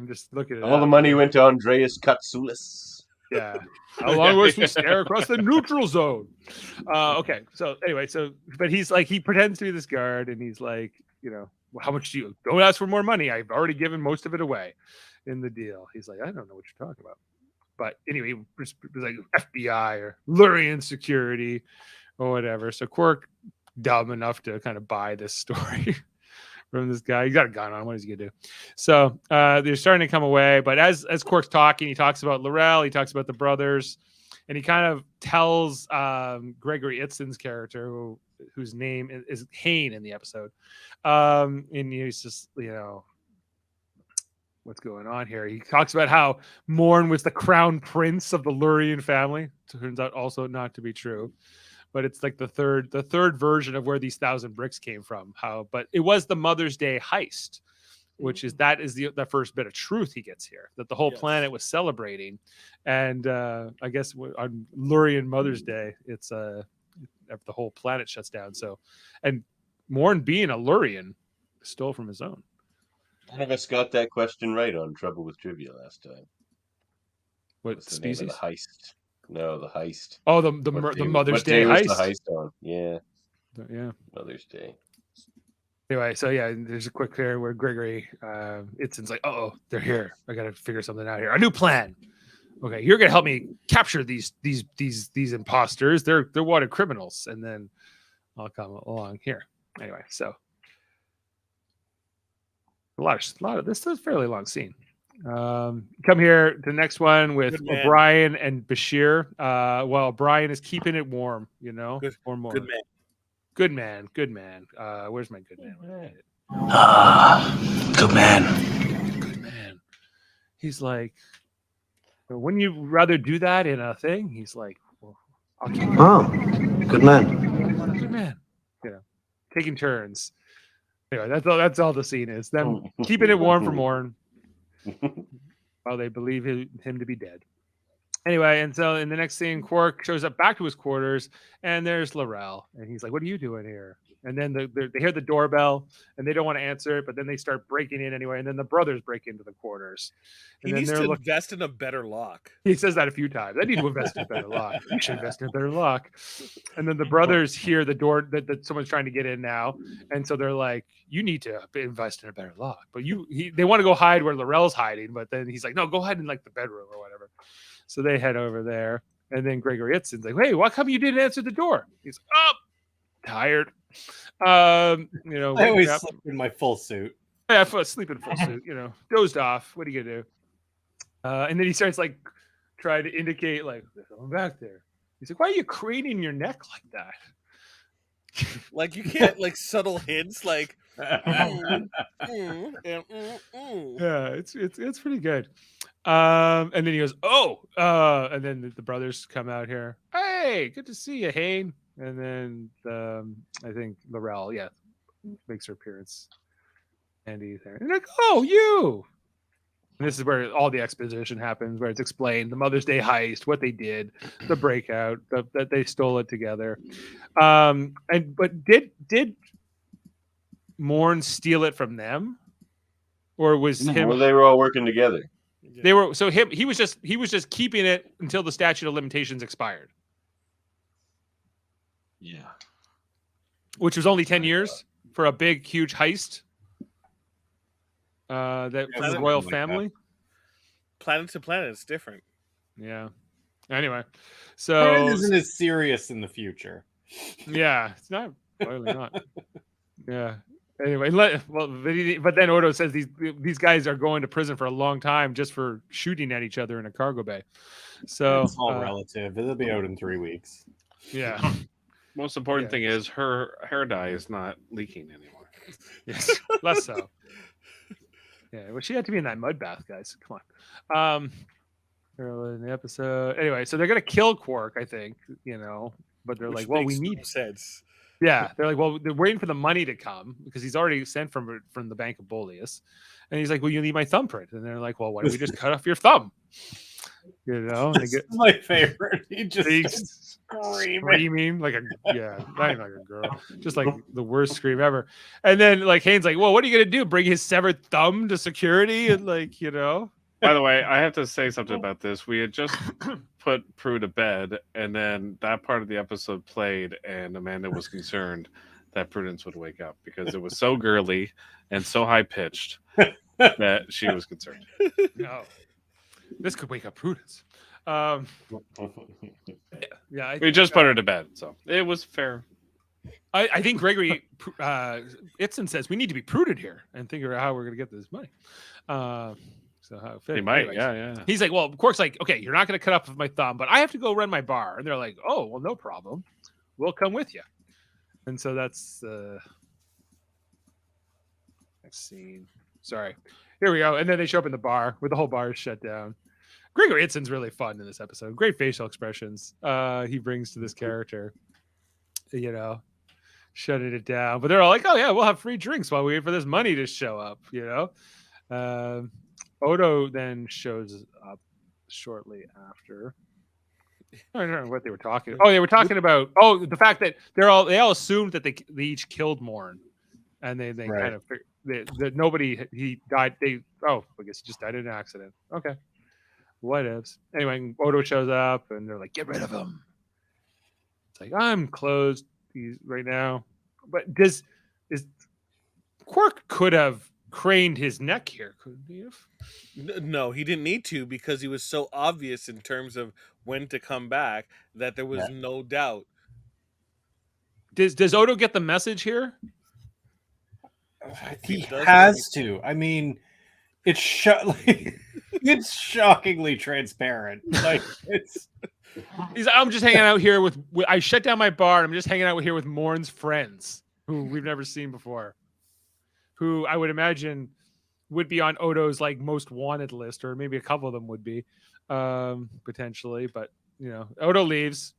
just looking at all the money went to Andreas Katsoulis. Yeah. How long was we stare across the neutral zone? Okay. So anyway, but he's like, he pretends to be this guard, and he's like, how much do you? Don't ask for more money. I've already given most of it away in the deal. He's like, I don't know what you're talking about. But anyway, it was like FBI or Lurian security or whatever. So Quark, dumb enough to kind of buy this story from this guy. He got a gun on him. What is he gonna do? So they're starting to come away. But as Quark's talking, he talks about L'Rell, he talks about the brothers, and he kind of tells Gregory Itzin's character, whose name is Hain in the episode. And he's just, what's going on here. He talks about how Morn was the crown prince of the Lurian family. Turns out also not to be true. But it's like the third version of where these 1,000 bricks came from. But it was the Mother's Day heist, which is the first bit of truth he gets here, that the whole planet was celebrating. And I guess on Lurian Mother's Day, it's the whole planet shuts down. So, and Morn, being a Lurian, stole from his own. None of us got that question right on Trouble with Trivia last time. What species? The heist. No, the heist. Oh, the Mother's Day heist. The heist on? Yeah. Mother's Day. Anyway, so yeah, there's a quick here where Gregory Itzin's like, "Oh, they're here. I got to figure something out here. A new plan. Okay, you're gonna help me capture these imposters. They're wanted criminals." And then I'll come along here. Anyway, so a lot of this is a fairly long scene. Come here to the next one with O'Brien and Bashir. Well, Brian is keeping it warm, you know. Good man. Good man. Where's my good man? Good man. Good man. He's like, wouldn't you rather do that in a thing? He's like, well, I'll keep it. Oh, good man. Good man. Yeah, taking turns. Anyway, that's all the scene is. Them keeping it warm for Morn while they believe him to be dead. Anyway, and so in the next scene, Quark shows up back to his quarters, and there's Laurel, and he's like, "What are you doing here?" And then they hear the doorbell, and they don't want to answer it, but then they start breaking in anyway, and then the brothers break into the quarters. He needs to invest in a better lock. He says that a few times. I need to invest in a better lock. You should invest in a better lock. And then the brothers hear the door that someone's trying to get in now, and so they're like, "You need to invest in a better lock." But they want to go hide where Laurel's hiding, but then he's like, "No, go hide in like the bedroom or whatever." So they head over there, and then Gregory Itzon's like, "Hey, why come you didn't answer the door?" He's tired. I always sleep in my full suit. Yeah, sleep in full suit. Dozed off. What are you gonna do? And then he starts like trying to indicate like there's someone back there. He's like, "Why are you craning your neck like that?" Like you can't like subtle hints like. Yeah, it's pretty good. And then he goes, and then the brothers come out here. "Hey, good to see you, Hayne." And then I think Laurel, makes her appearance. And he's there. And like, "Oh, you." And this is where all the exposition happens, where it's explained the Mother's Day heist, what they did, the breakout, that they stole it together. But did Morn steal it from them, or was him? Well, they were all working together. They were he was just keeping it until the statute of limitations expired. Yeah, which was only 10 years for a big, huge heist. That from the royal family. Planet to planet, it's different. Yeah. Anyway, so it isn't as serious in the future. Yeah, it's not. Clearly not. Yeah. Anyway, but then Odo says these guys are going to prison for a long time just for shooting at each other in a cargo bay. So it's all relative. It'll be out in 3 weeks. Yeah. Most important thing is her hair dye is not leaking anymore. Yes, less so. Yeah, well, she had to be in that mud bath, guys. Come on. Early in the episode. Anyway, so they're gonna kill Quark, I think. But they're like, well, we need sense. Yeah, they're like, well, they're waiting for the money to come because he's already sent from the Bank of Boleus, and he's like, well, you need my thumbprint, and they're like, well, why don't we just cut off your thumb? This is my favorite. He just screaming like not even like a girl, just like the worst scream ever. And then like Hayne's like, well, what are you gonna do? Bring his severed thumb to security? And like, By the way, I have to say something about this. We had just put Prue to bed, and then that part of the episode played, and Amanda was concerned that Prudence would wake up because it was so girly and so high pitched that she was concerned. No, this could wake up Prudence. We just put her to bed, so it was fair. I think Gregory Itzon says we need to be prudent here and figure out how we're going to get this money. So how it fits. He might, yeah. He's like, well, Quark's like, okay, you're not going to cut off my thumb, but I have to go run my bar. And they're like, oh, well, no problem. We'll come with you. And so that's next scene. Sorry. Here we go. And then they show up in the bar where the whole bar is shut down. Gregory Itzon's really fun in this episode. Great facial expressions he brings to this character. Shutting it down. But they're all like, oh, yeah, we'll have free drinks while we wait for this money to show up, Odo then shows up shortly after. I don't know what they were talking about. Oh, they were talking about the fact that they all assumed that they each killed Morn. And they kind of that nobody he died. I guess he just died in an accident. Okay. What ifs? Anyway, Odo shows up and they're like, get rid of him. It's like, I'm closed right now. But is Quark could have craned his neck here, couldn't he have? No, he didn't need to because he was so obvious in terms of when to come back that there was no doubt. Does Odo get the message here? He has to. I mean, it's it's shockingly transparent. Like I'm just hanging out here with. I shut down my bar. I'm just hanging out here with Morn's friends, who we've never seen before, who I would imagine would be on Odo's like most wanted list, or maybe a couple of them would be, potentially. But Odo leaves.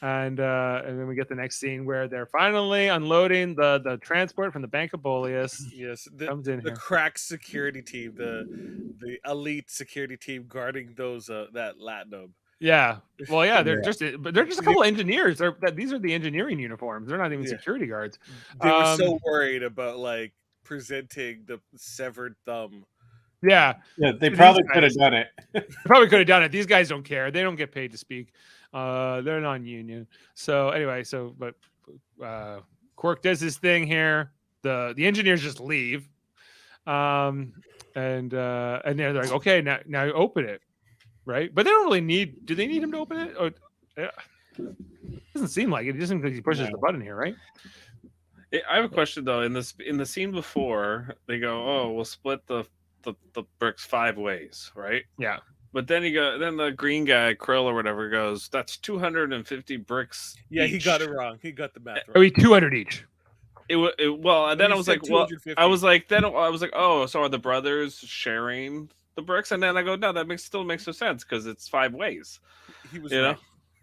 And then we get the next scene where they're finally unloading the transport from the Bank of Boleus. Yes, comes in the here. crack security team, the elite security team guarding those that Latinum. Yeah, well, yeah, they're just a couple of engineers. These are the engineering uniforms. They're not even security guards. They were so worried about like presenting the severed thumb. Yeah, they probably could have done it. Probably could have done it. These guys don't care. They don't get paid to speak. They're non-union. So anyway, but Quark does his thing here. The engineers just leave, and they're like, okay, now open it, right? But they don't really need. Do they need him to open it? Or it doesn't seem like it. It doesn't think he pushes the button here, right? I have a question though. In the scene before, they go, "Oh, we'll split the bricks 5 ways," right? Yeah. But then then the green guy, Krill or whatever, goes, "That's 250 bricks." Yeah, each. He got it wrong. He got the math wrong. Are we 200 each? Well, and then I was like, oh, so are the brothers sharing the bricks? And then I go, no, that still makes no sense because it's 5 ways. He was wrong.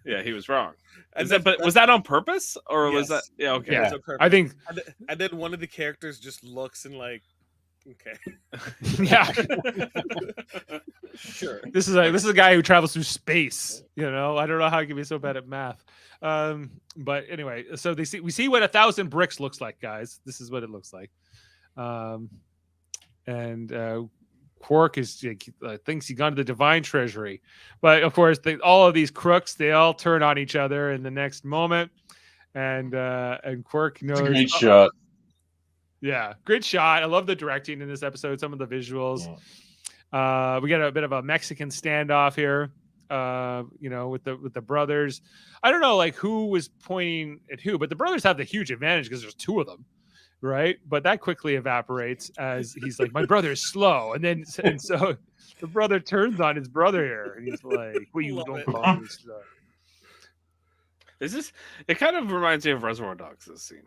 Yeah, he was wrong. But was that on purpose or was that? Yeah, okay. Yeah, I think. And then one of the characters just looks and like, okay, yeah, sure. This is a guy who travels through space. I don't know how he can be so bad at math. But anyway, so we see what 1,000 bricks looks like, guys. This is what it looks like. And Quark thinks he gone to the divine treasury, but of course, all of these crooks, they all turn on each other in the next moment, and Quark knows. It's a great shot. Yeah, great shot. I love the directing in this episode. Some of the visuals. Yeah. We get a bit of a Mexican standoff here. With the brothers. I don't know like who was pointing at who, but the brothers have the huge advantage because there's 2 of them, right? But that quickly evaporates as he's like, my brother is slow, and so the brother turns on his brother here, and he's like, well, you don't call me slow. It kind of reminds me of Reservoir Dogs, this scene.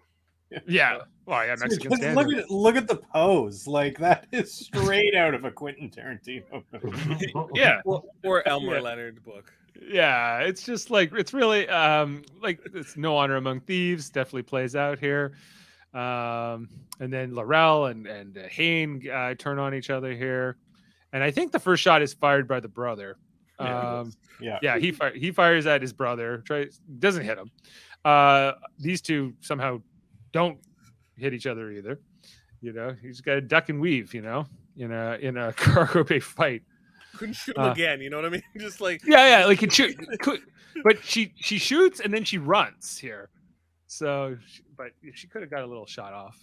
Yeah. Well, yeah, Mexican standard. Look at the pose. Like that is straight out of a Quentin Tarantino movie. Yeah. Or Elmer Leonard book. Yeah, it's just like it's really like it's No Honor Among Thieves definitely plays out here. And then Laurel and Hayne turn on each other here. And I think the first shot is fired by the brother. He fires at his brother. Doesn't hit him. These two somehow don't hit each other either. He's got to duck and weave. In a cargo bay fight. Couldn't shoot him again. You know what I mean? Just like like can shoot. But she shoots and then she runs here. So, but she could have got a little shot off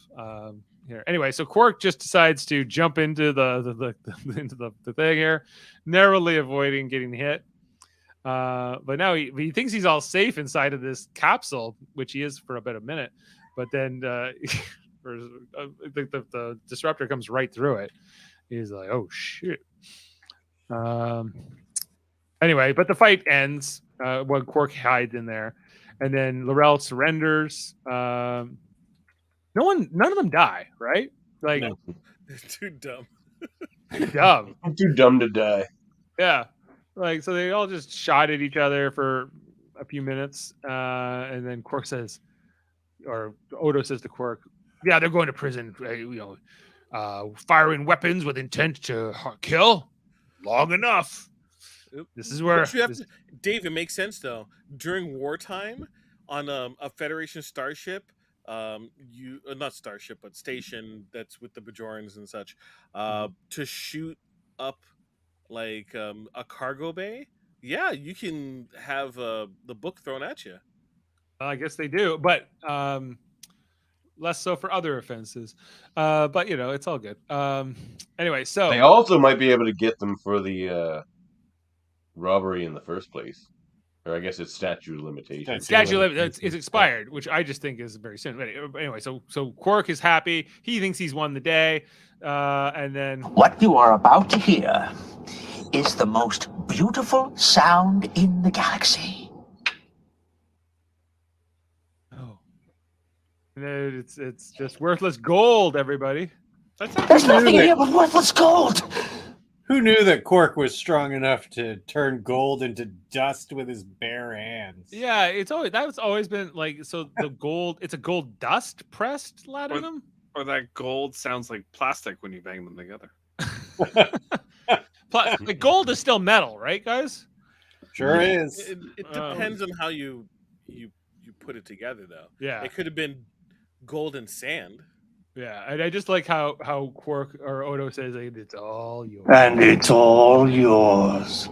here. Anyway, so Quark just decides to jump into the thing here, narrowly avoiding getting hit. But now he thinks he's all safe inside of this capsule, which he is for about a minute. But then the disruptor comes right through it. He's like, "Oh shit!" Anyway, but the fight ends when Quark hides in there, and then Laurel surrenders. None of them die, right? Like, no. They're too dumb. Dumb. I'm too dumb to die. Yeah, like so they all just shot at each other for a few minutes, and then Quark says. Or Odo says to Quark, "Yeah, they're going to prison. Firing weapons with intent to kill. Long enough. This is where Dave. It makes sense though. During wartime, on a Federation starship, not starship but station that's with the Bajorans and such, to shoot up like a cargo bay. Yeah, you can have the book thrown at you." I guess they do, but less so for other offenses. But it's all good. Anyway, so they also might be able to get them for the robbery in the first place. Or I guess it's statute of limitations. It's expired, which I just think is very soon. But anyway, so Quark is happy. He thinks he's won the day. And then... What you are about to hear is the most beautiful sound in the galaxy. Oh. It's just worthless gold, everybody. There's nothing here but worthless gold. Who knew that Quark was strong enough to turn gold into dust with his bare hands? Yeah, that's always been like, so the gold, it's a gold dust pressed latinum? Or that gold sounds like plastic when you bang them together. The gold is still metal, right, guys? Sure is. It depends on how you put it together, though. Yeah. It could have been gold and sand. Yeah, and I just like how Quark or Odo says it's all yours. And it's all yours.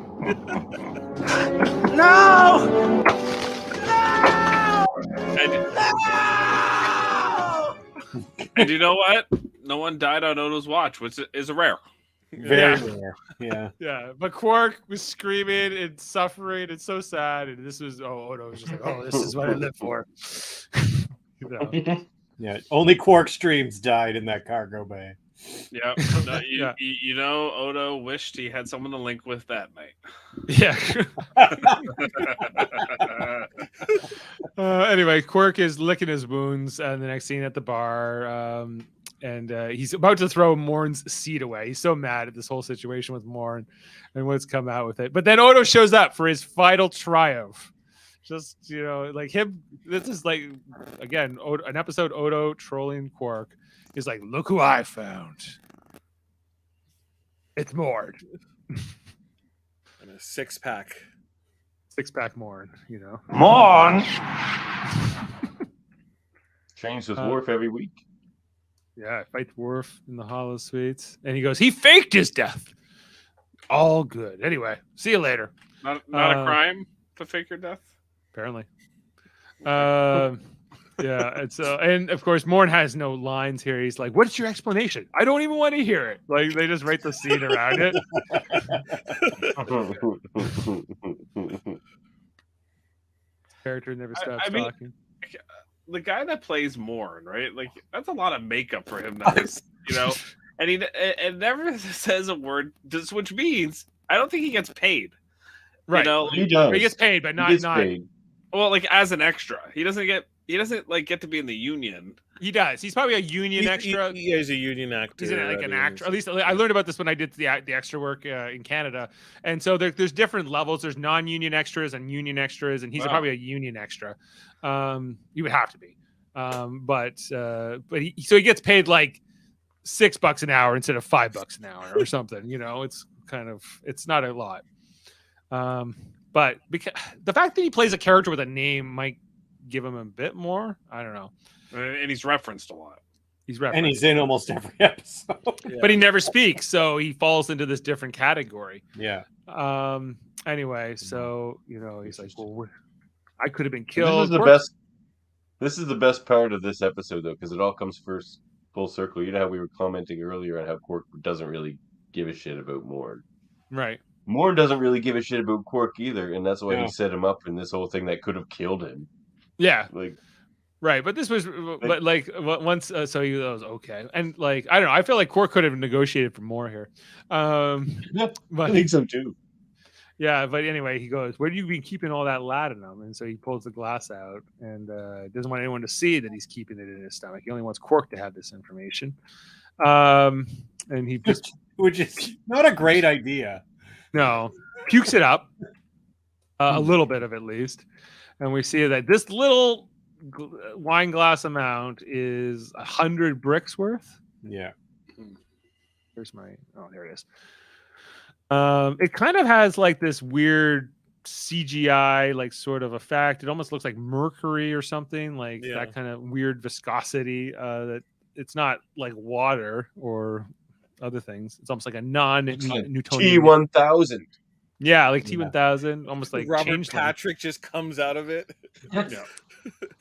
No! And you know what? No one died on Odo's watch, which is a rare. Very rare. Yeah. Yeah, but Quark was screaming and suffering. It's so sad. And this was, Odo was just like, this is what I live for. You know? Yeah, only Quark streams died in that cargo bay. Yeah, you know, Odo wished he had someone to link with that night. Yeah. Anyway, Quark is licking his wounds, and the next scene at the bar, and he's about to throw Morn's seat away. He's so mad at this whole situation with Morn and what's come out with it. But then Odo shows up for his final triumph. Just, like him, this is like, again, an episode Odo trolling Quark is like, look who I found. It's Morn. And a six-pack. Six-pack Morn, Morn! Trains with Worf every week. Yeah, fights Worf in the Hollow Suites. And he goes, he faked his death. All good. Anyway, see you later. Not a crime to fake your death? Apparently. Yeah, and of course Morn has no lines here. He's like, what's your explanation? I don't even want to hear it. Like, they just write the scene around it. Character never stops talking. The guy that plays Morn, right? Like, that's a lot of makeup for him, and he never says a word, which means I don't think he gets paid. Right. He does. He gets paid, but not paid. Well, like, as an extra. He doesn't get to be in the union. He does. He's probably a union extra. He is a union actor. He's an actor. At least I learned about this when I did the extra work in Canada. And so there's different levels. There's non-union extras and union extras, and he's probably a union extra. He would have to be. But he gets paid like $6 an hour instead of $5 an hour or something. It's not a lot. But because the fact that he plays a character with a name might give him a bit more. I don't know. And he's referenced a lot. And he's in almost every episode. Yeah. But he never speaks, so he falls into this different category. Yeah. Anyway, so he's like, well, I could have been killed. This is the best part of this episode, though, because it all comes first full circle. You know how we were commenting earlier on how Quark doesn't really give a shit about Morn. Right. Morn doesn't really give a shit about Quark either, and that's why he set him up in this whole thing that could have killed him. Yeah. Like, right, but this was once, so he was okay, and like, I don't know, I feel like Quark could have negotiated for more here. But I think so too. Yeah, but anyway, he goes, "Where do you been keeping all that latinum?" And so he pulls the glass out and doesn't want anyone to see that he's keeping it in his stomach. He only wants Quark to have this information. And he just, which is not a great idea. No, pukes it up a little bit of at least. And we see that this little wine glass amount is 100 bricks worth. Yeah. There's there it is. It kind of has like this weird CGI, like sort of effect. It almost looks like mercury or something, like that kind of weird viscosity. That it's not like water or other things. It's almost like a non-Newtonian T1000. Yeah, like T1000, almost like Robert Patrick just comes out of it. Yeah.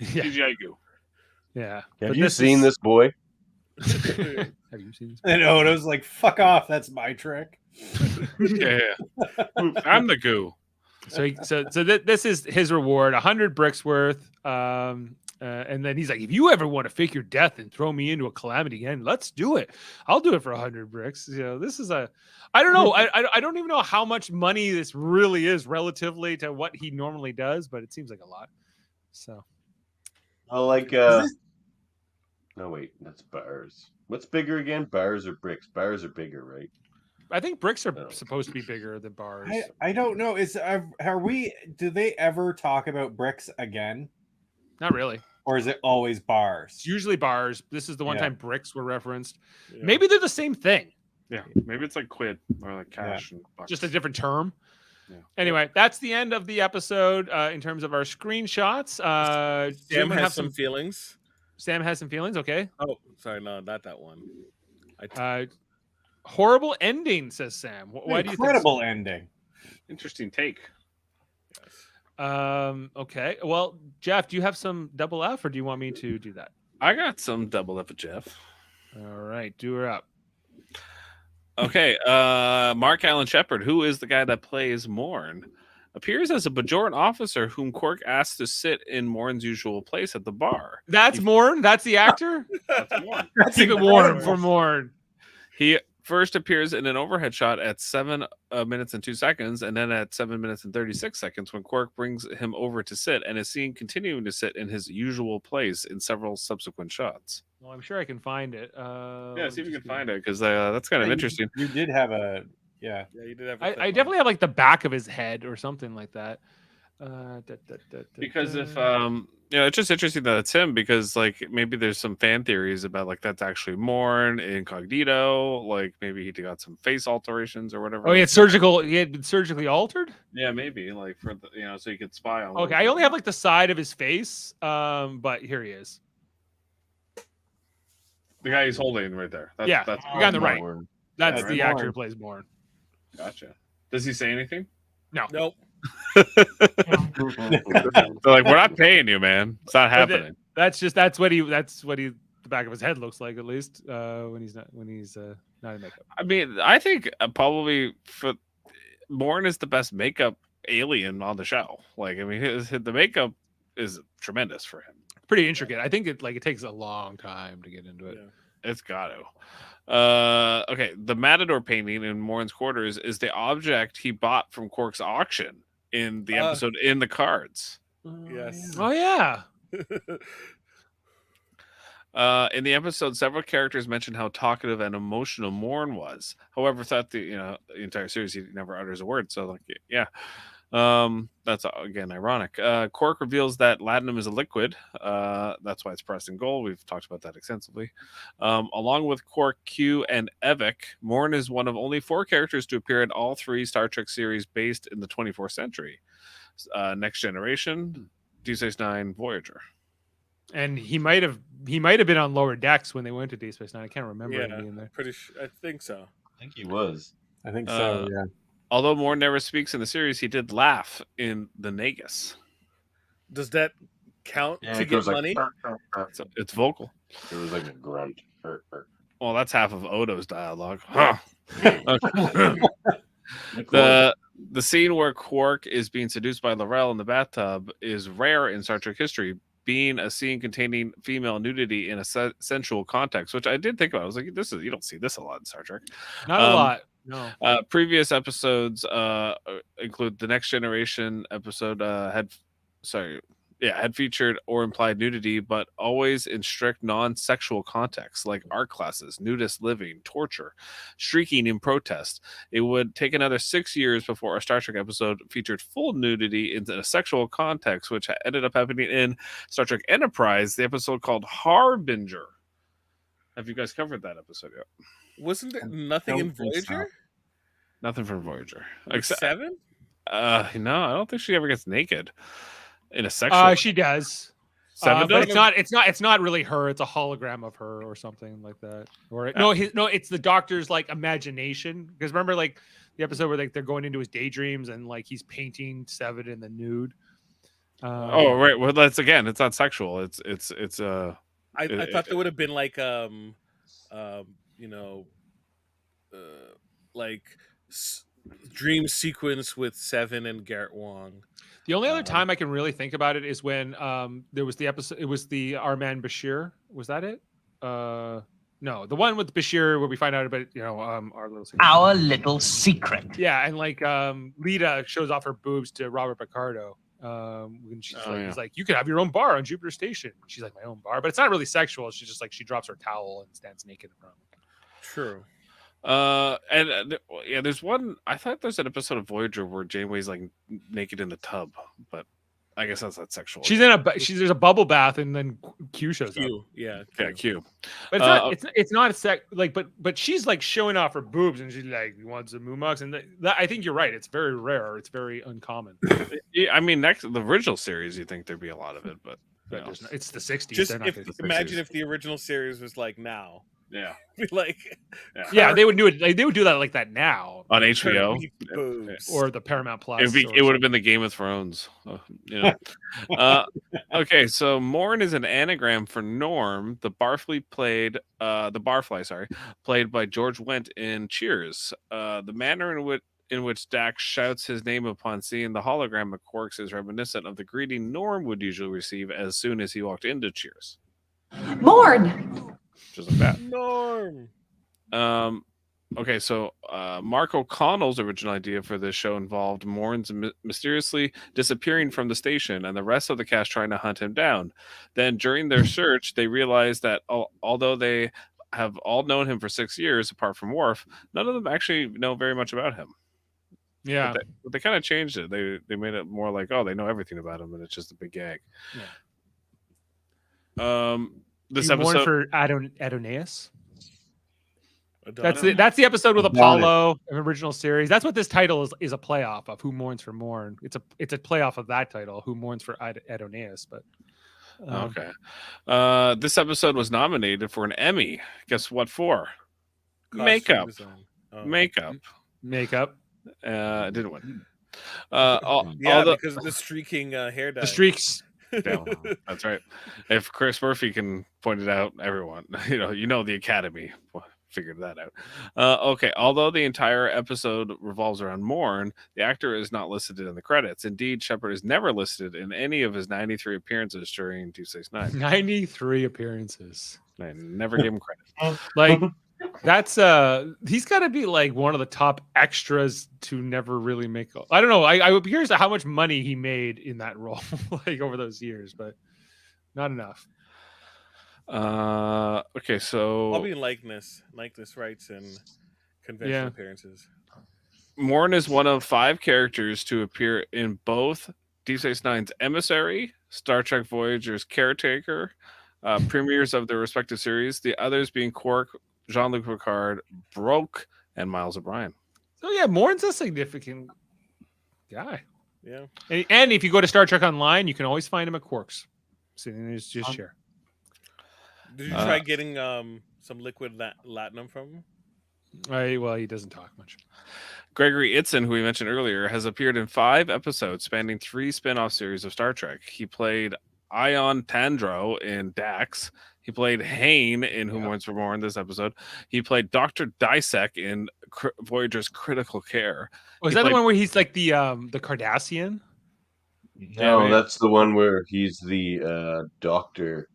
CGI goo. Yeah. Have you seen this boy? Have you seen this boy? And Odo's like, fuck off, that's my trick. Yeah. I'm the goo. This is his reward, 100 bricks worth. And then he's like, if you ever want to fake your death and throw me into a calamity again, let's do it. I'll do it for 100 bricks. This is I don't know. I don't even know how much money this really is relatively to what he normally does, but it seems like a lot. So, no, wait, that's bars. What's bigger again? Bars or bricks? Bars are bigger, right? I think bricks are supposed to be bigger than bars. I don't know. Do they ever talk about bricks again? Not really. Or is it always bars? It's usually bars. This is the one time bricks were referenced. Yeah. Maybe they're the same thing. Yeah, maybe it's like quid or like cash. And bucks. Just a different term. Yeah. Anyway, that's the end of the episode in terms of our screenshots. Sam has some feelings. Sam has some feelings. Okay. Oh, sorry, no, not that one. Horrible ending, says Sam. Why do you think incredible ending? Interesting take. Okay. Well, Jeff, do you have some double F, or do you want me to do that? I got some double F with Jeff. All right, do her up. Okay. Mark Allen Shepard, who is the guy that plays Morn, appears as a Bajoran officer whom Quark asks to sit in Morn's usual place at the bar. That's Morn? That's the actor? That's Morn. Keep it warm for Morn. He first appears in an overhead shot at 7 minutes and 2 seconds, and then at 7 minutes and 36 seconds when Quark brings him over to sit, and is seen continuing to sit in his usual place in several subsequent shots. Well, I'm sure I can find it. See if you can find it, because that's kind of interesting. You did have a you did have. I definitely have like the back of his head or something like that. Because if it's just interesting that it's him, because like maybe there's some fan theories about like that's actually Morn incognito, like maybe he got some face alterations or whatever. Oh, he had been surgically altered? Yeah, maybe like for the, so he could spy on. Okay, I only have like the side of his face, but here he is. The guy he's holding right there. That's the guy on the right. Morn. That's Yeah, the Morn. actor who plays Morn. Gotcha. Does he say anything? No. Nope. They're like, we're not paying you, man. It's not happening. That's what he the back of his head looks like, at least when he's not in makeup. I mean, I think probably for Morn is the best makeup alien on the show. Like, I mean, the makeup is tremendous for him. Pretty intricate. I think it takes a long time to get into it. Yeah. It's got to. Okay, the Matador painting in Morn's quarters is the object he bought from Quark's auction in the episode in the cards. Yes. Oh yeah. In the episode, several characters mentioned how talkative and emotional Morn was. However, throughout the entire series, he never utters a word. So, like, yeah, that's again ironic. Quark reveals that latinum is a liquid. That's why it's pressed in gold. We've talked about that extensively. Along with Quark, Q, and Evik, Morn is one of only 4 characters to appear in all 3 Star Trek series based in the 24th century: Next Generation, Deep Space Nine, Voyager. And he might have been on Lower Decks when they went to Deep Space Nine. I can't remember him being there. Pretty sure. I think so. I think he was. I think so. Yeah. Although Morn never speaks in the series, he did laugh in the Nagus. Does that count to get money? So it's vocal. It was like a grunt. Well, that's half of Odo's dialogue. Huh. The scene where Quark is being seduced by L'Rell in the bathtub is rare in Star Trek history, being a scene containing female nudity in a sensual context, which I did think about. I was like, you don't see this a lot in Star Trek. Not a lot. No. Previous episodes include the Next Generation episode had featured or implied nudity, but always in strict non-sexual contexts like art classes, nudist living, torture, streaking in protest. It would take another 6 years before a Star Trek episode featured full nudity in a sexual context, which ended up happening in Star Trek Enterprise, the episode called Harbinger. Have you guys covered that episode yet? Wasn't there nothing in Voyager? Nothing from Voyager. Except 7? No, I don't think she ever gets naked. In a sexual, she does. 7 but does? it's not really her. It's a hologram of her or something like that. Or it's the doctor's like imagination. Because remember, like the episode where like they're going into his daydreams and like he's painting Seven in the nude. Oh right. Well, that's again. It's not sexual. It's. I thought there would have been like like dream sequence with Seven and Garrett Wong. The only other time I can really think about it is when there was the episode. It was the Our Man Bashir. Was that it? No, the one with Bashir where we find out about our little secret. Yeah, and like Lita shows off her boobs to Robert Picardo. When she's he's like, you can have your own bar on Jupiter Station. She's like, my own bar, but it's not really sexual. She's just like, she drops her towel and stands naked in front of him. True. There's one. I thought there's an episode of Voyager where Janeway's like naked in the tub, but I guess that's not sexual. She's there's a bubble bath, and then Q shows up. Yeah, Q. But it's not a sec like, but she's like showing off her boobs, and she's like, you want some Moomux? And I think you're right. It's very rare. It's very uncommon. I mean, the original series, you think there's be a lot of it, but it's the 60s. Just imagine if the original series was like now. Yeah, like they would do it. They would do that like that now on HBO or the Paramount Plus. It would have been the Game of Thrones. Okay, so Morn is an anagram for Norm, the barfly played by George Wendt in Cheers. The manner in which Dax shouts his name upon seeing the hologram of Quarks is reminiscent of the greeting Norm would usually receive as soon as he walked into Cheers. Morn. Just like that. Norm. Okay, so Mark O'Connell's original idea for this show involved Mourns mysteriously disappearing from the station and the rest of the cast trying to hunt him down. Then during their search, they realized that although they have all known him for 6 years, apart from Worf, none of them actually know very much about him. Yeah. But they kind of changed it. They made it more like, they know everything about him, and it's just a big gag. Yeah. This you episode for Adonais. That's the episode with Apollo, an original series. That's what this title is a playoff of. Who Mourns for Morn? It's a playoff of that title. Who Mourns for Adonais? But okay. This episode was nominated for an Emmy. Guess what for? Makeup. Makeup. It didn't win. Because of the streaking hair dye. The streaks. Yeah, that's right. If Chris Murphy can point it out, everyone, the Academy figured that out. Okay, although the entire episode revolves around Morn, the actor is not listed in the credits. Indeed, Shepard is never listed in any of his 93 appearances during Deep Space Nine. 93 appearanres. I never gave him credit. Like that's he's got to be like one of the top extras to never really make. I don't know. I would be curious how much money he made in that role, like over those years, but not enough. Okay, so I'll be in likeness rights and convention appearances. Morn is one of 5 characters to appear in both Deep Space Nine's Emissary, Star Trek Voyager's Caretaker, premieres of their respective series. The others being Quark, Jean-Luc Picard, Broke, and Miles O'Brien. So yeah, Morn's a significant guy. Yeah, and if you go to Star Trek Online, you can always find him at Quarks. So just share. Did you try getting some liquid latinum from him? Well, he doesn't talk much. Gregory Itzin, who we mentioned earlier, has appeared in 5 episodes spanning 3 spin-off series of Star Trek. He played Ion Tandro in Dax. He played Hane in Who Mourns for Morn this episode. He played Dr. Dysek in Voyager's Critical Care. Was that the one where he's like the Cardassian? No, that's the one where he's the doctor.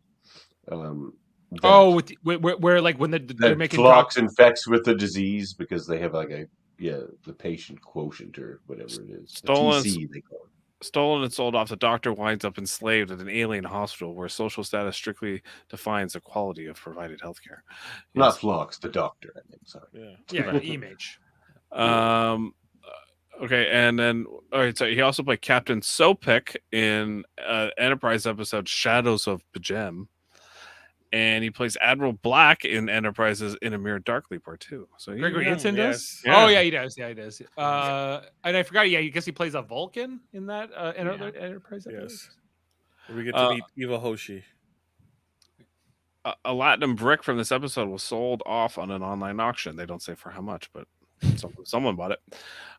Where like when they're making Phlox infects with the disease because they have like the patient quotient or whatever it is. Stolen, TC, they call it. Stolen and sold off, the doctor winds up enslaved at an alien hospital where social status strictly defines the quality of provided healthcare. Not Phlox, the doctor, I think. Sorry. Yeah, image. Okay, and then so he also played Captain Sopik in Enterprise episode Shadows of Pajem. And he plays Admiral Black in Enterprise's In a Mirror Darkly Part 2. So Gregory Hinton does? Yeah. Oh, yeah, he does. Yeah, he does. And I forgot, I guess he plays a Vulcan in that Enterprise episode. Yes. We get to meet Eva Hoshi. A Latinum brick from this episode was sold off on an online auction. They don't say for how much, but someone bought it.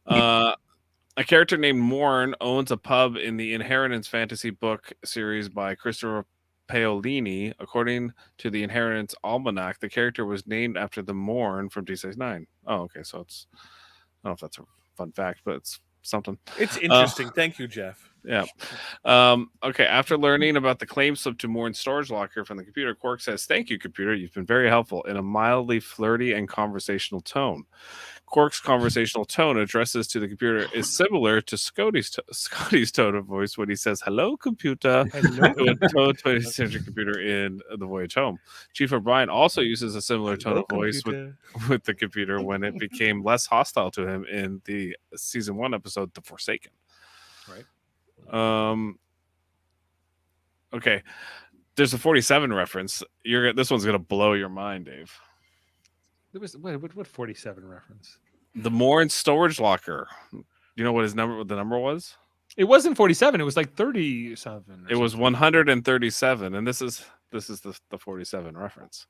A character named Morn owns a pub in the Inheritance fantasy book series by Christopher Paolini. According to the Inheritance Almanac, the character was named after the Morn from D69. Oh, okay. So it's, I don't know if that's a fun fact, but it's something. It's interesting. Thank you, Jeff. Yeah. Okay. After learning about the claim slip to Morn's storage locker from the computer, Quark says, "Thank you, computer. You've been very helpful," in a mildly flirty and conversational tone. Quark's conversational tone addresses to the computer is similar to Scotty's tone of voice when he says, "Hello, computer," to a 20th century computer in The Voyage Home. Chief O'Brien also uses a similar tone of voice with the computer when it became less hostile to him in the season 1 episode, The Forsaken. Right. Okay. There's a 47 reference. This one's gonna blow your mind, Dave. There was what 47 reference? The Morn storage locker. You know what the number was? It wasn't 47. It was like 37. It was 137, and this is the 47 reference.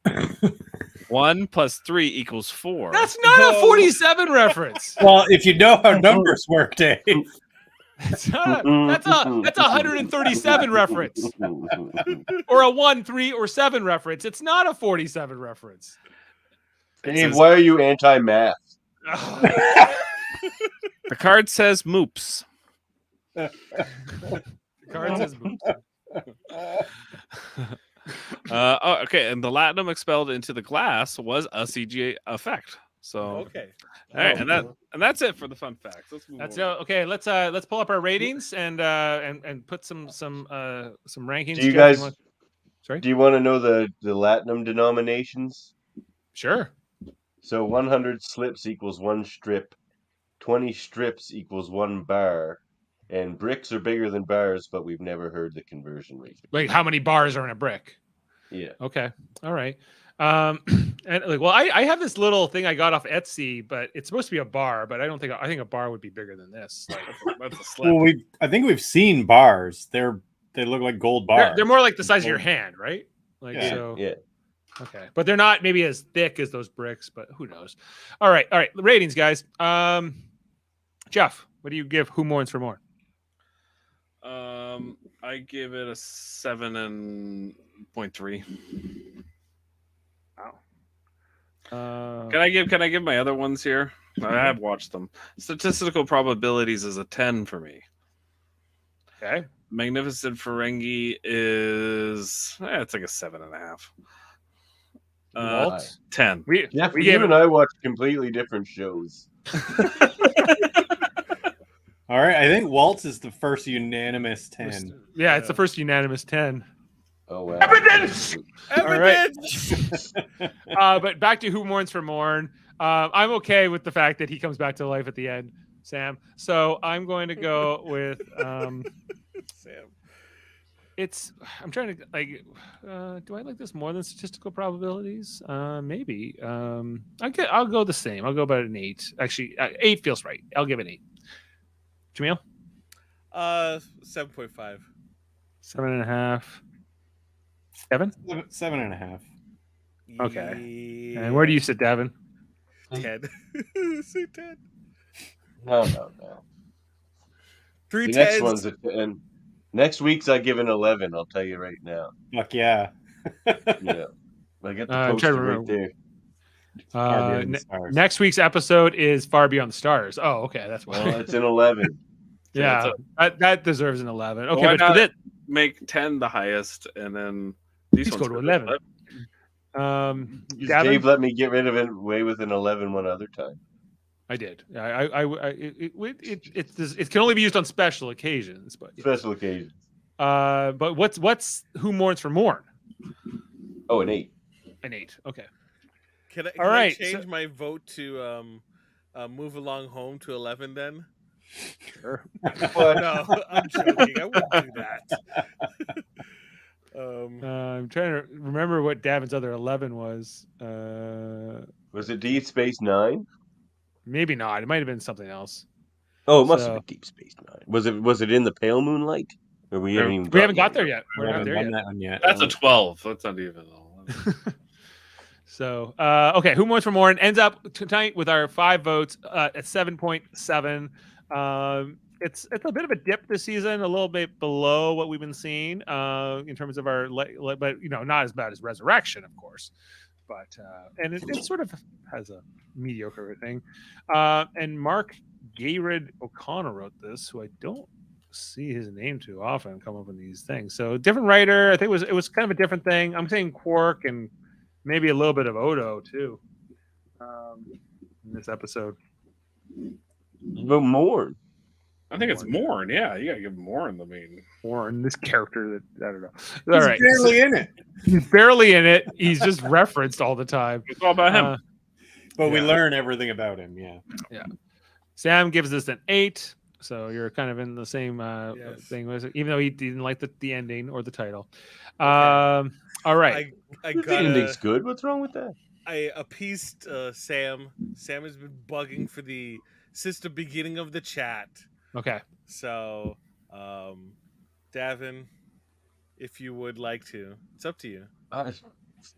1 + 3 = 4. That's not a 47 reference. Well, if you know how numbers work, Dave. That's a 137 reference, or a 1, 3, or 7 reference. It's not a 47 reference. Dave, why are you anti-math? The card says "moops." The card says "moops." Okay, and the latinum expelled into the glass was a CGI effect. So okay, all right, and that's it for the fun facts. Let's move on. Okay. Let's pull up our ratings and put some rankings. Do you guys? Sorry. Do you want to know the latinum denominations? Sure. So 100 slips equals 1 strip, 20 strips equals 1 bar, and bricks are bigger than bars, but we've never heard the conversion rate. Like how many bars are in a brick? Yeah. Okay. All right. And I have this little thing I got off Etsy, but it's supposed to be a bar, but I think a bar would be bigger than this. Like, that's a slip. Well, I think we've seen bars. They look like gold bars. They're more like the size of your hand, right? Like yeah. so. Yeah. Okay, but they're not maybe as thick as those bricks, but who knows? All right. Ratings, guys. Jeff, what do you give Who Mourns for Morn? I give it a 7.3. Wow. Can I give my other ones here? I have watched them. Statistical probabilities is a 10 for me. Okay. Magnificent Ferengi is it's like a 7.5. 10. You and I watched completely different shows. All right, I think Waltz is the first unanimous 10. Yeah, it's the first unanimous 10. Oh wow! Evidence. But back to Who Mourns for Morn. I'm okay with the fact that he comes back to life at the end, Sam. So I'm going to go with Sam. I'm trying to do I like this more than statistical probabilities? Maybe. I'll go the same. I'll go about an 8. Actually, 8 feels right. I'll give it 8. Jaemeel? 7.5. 7.5. Kevin? 7.5. Okay. And where do you sit, Davan? 10. Say 10. No. 3 The 10s. next one's a 10. Next week's I give an 11. I'll tell you right now. Fuck yeah. Yeah. I got the poster right there. Next week's episode is Far Beyond the Stars. Oh, okay. That's why. Well, it's an 11. Yeah, that deserves an 11. Okay, well, but for make 10 the highest, and then these ones go to 11. Dave let me get rid of it away with an 11 one other time. I did. It can only be used on special occasions, but yes. Special occasions. But what's Who Mourns for Morn? Oh, an 8. An 8. Okay. Can I change my vote to move along home to 11 then? Sure. No, I'm joking. I wouldn't do that. I'm trying to remember what Davin's other 11 was. Was it Deep Space Nine? Maybe not. It might have been something else. Oh, it must have been Deep Space Nine. Was it in the Pale Moonlight? Or we haven't got there yet. We're not there yet. That's a 12. That's not even. So, okay, Who Mourns for Morn ends up tonight with our 5 votes at 7.7. It's a bit of a dip this season, a little bit below what we've been seeing in terms of our, but not as bad as Resurrection, of course. But and it sort of has a mediocre thing. And Mark Gayred O'Connor wrote this, who I don't see his name too often come up in these things. So different writer. I think it was kind of a different thing. I'm saying Quark and maybe a little bit of Odo too in this episode. But Morn. I think it's Morn. Yeah, you gotta give Morn the main. Morn, this character that I don't know. He's barely in it. He's barely in it. He's just referenced all the time. It's all about him. But we learn everything about him. Yeah. Sam gives this an 8. So you're kind of in the same thing, even though he didn't like the ending or the title. Okay. All right. The ending's good. What's wrong with that? I appeased Sam. Sam has been bugging since the beginning of the chat. Okay. So, Davan, if you would like to, it's up to you.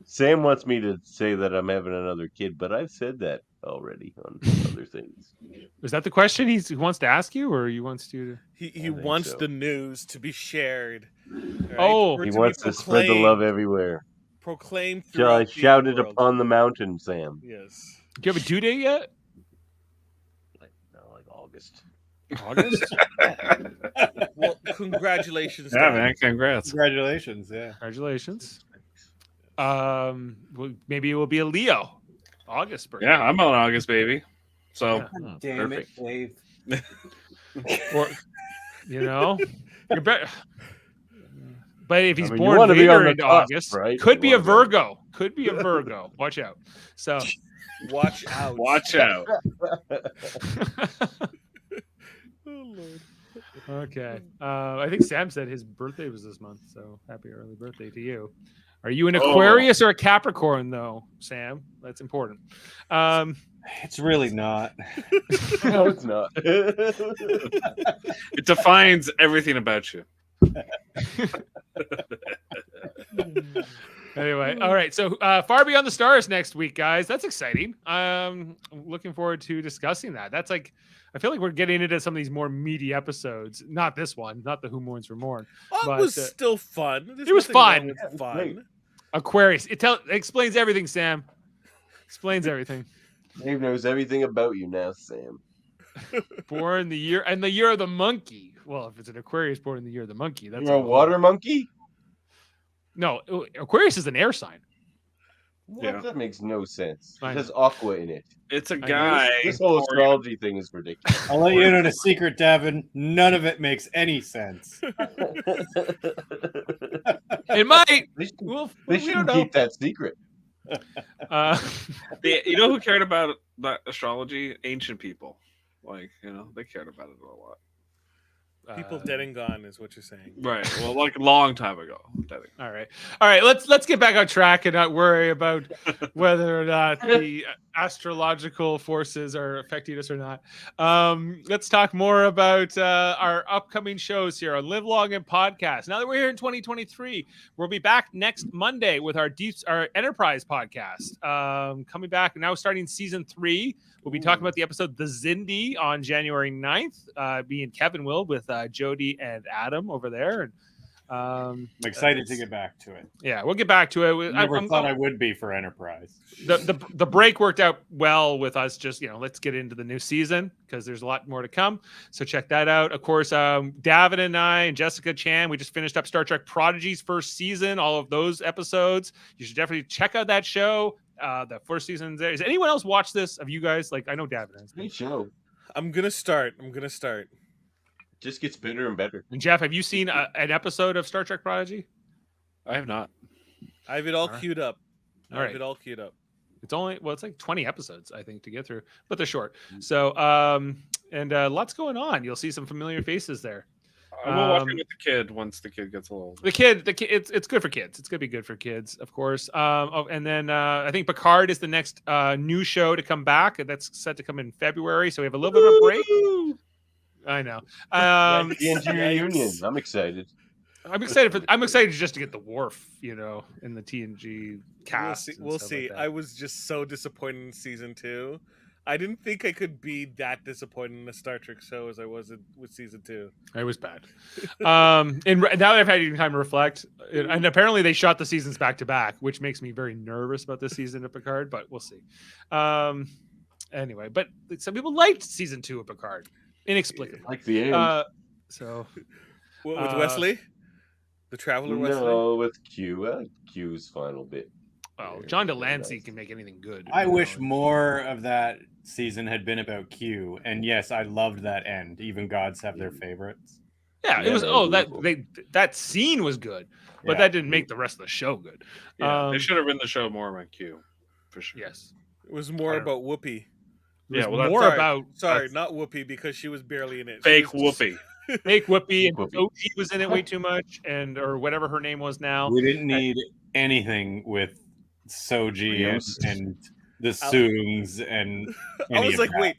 Sam wants me to say that I'm having another kid, but I've said that already on other things. Is that the question he wants to ask you, or he wants to? He wants the news to be shared. Right? Oh, he wants to spread the love everywhere. Proclaim. Shout it upon the mountain, Sam. Yes. Do you have a due date yet? Like August. August? Well, congratulations. Yeah, man. Congrats. Congratulations. Yeah. Congratulations. Well, maybe it will be a Leo. August birthday. Yeah, I'm on August, baby. So damn perfect. It, Dave. Or, you're better. But if he's born later into August, right? Could be a Virgo. Could be a Virgo. Watch out. So, watch out. Watch out. Oh Lord. Okay. I think Sam said his birthday was this month, so happy early birthday to you. Are you an Aquarius or a Capricorn, though, Sam? That's important. It's really not. No, it's not. It defines everything about you. Anyway, all right. So Far Beyond the Stars next week, guys. That's exciting. I'm looking forward to discussing that. That's like, I feel like we're getting into some of these more meaty episodes. Not this one, not the Who Mourns for Morn. It was still fun. It was fun. Fun. Aquarius. It explains everything, Sam. Explains everything. Dave knows everything about you now, Sam. Born the year of the monkey. Well, if it's an Aquarius born in the year of the monkey, that's a water monkey. No, Aquarius is an air sign. What? That makes no sense. It has aqua in it. It's a guy. This whole astrology thing is ridiculous. I'll let you in on a secret, Davan. None of it makes any sense. It might. They shouldn't keep that secret. You know who cared about that astrology? Ancient people. Like, they cared about it a lot. People dead and gone is what you're saying. Right. Well, like a long time ago. All right. Let's get back on track and not worry about whether or not the astrological forces are affecting us or not. Let's talk more about our upcoming shows here on Live Long and Podcast. Now that we're here in 2023, we'll be back next Monday with our Enterprise podcast. Coming back now, starting season 3. We'll be talking about the episode The Zindi on January 9th. Me and Kevin will with Jody and Adam over there. And I'm excited to get back to it. Yeah, we'll get back to it. I thought I would be for Enterprise. The break worked out well with us. Just let's get into the new season because there's a lot more to come. So check that out. Of course, Davan and I and Jessica Chan, we just finished up Star Trek Prodigy's first season. All of those episodes. You should definitely check out that show. The first season. Does anyone else watch this? Of you guys? Like I know Davan has. Great show. I'm gonna start. Just gets better and better. And Jeff, have you seen an episode of Star Trek Prodigy? I have not. I have it all queued up. All right. It's it's like 20 episodes, I think, to get through, but they're short. So, lots going on. You'll see some familiar faces there. I will watch it with the kid once the kid gets a little. The kid, it's good for kids. It's gonna be good for kids, of course. And then I think Picard is the next new show to come back. That's set to come in February, so we have a little bit of a break. I know. TNG reunion. I'm excited. I'm excited just to get the Worf, in the TNG cast. We'll see. I was just so disappointed in season 2. I didn't think I could be that disappointed in a Star Trek show as I was with season 2. It was bad. And now that I've had time to reflect, and apparently they shot the seasons back to back, which makes me very nervous about this season of Picard, but we'll see. Anyway, but some people liked season 2 of Picard inexplicably. Like the end. So with Wesley, the Traveler Wesley. No, with Q. I like Q's final bit. Oh, John Delancey can make anything good. I wish more of that season had been about Q. And yes, I loved that end. Even gods have their favorites. Yeah, it was. That scene was good, but that didn't make the rest of the show good. Yeah, they should have written the show more about Q, for sure. Yes, it was more about Whoopi. Yeah, well, more about. Sorry, not Whoopi, because she was barely in it. Fake Whoopi. Fake Whoopi, and OG was in it way too much, or whatever her name was now. We didn't need anything with Soji and the Soongs and. I was like, wait.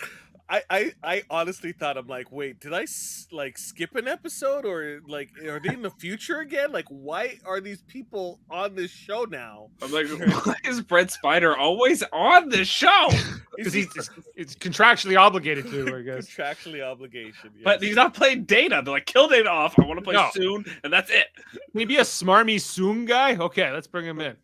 I honestly thought, I'm like, wait, did I skip an episode, or like are they in the future again? Like, why are these people on this show now? I'm like, why is Brent Spiner always on this show? Because it's contractually obligated to, I guess. Contractually obligation. Yes. But he's not playing Data. They're like, kill Data off. I want to play Soon, and that's it. Maybe a smarmy Soon guy. Okay, let's bring him in.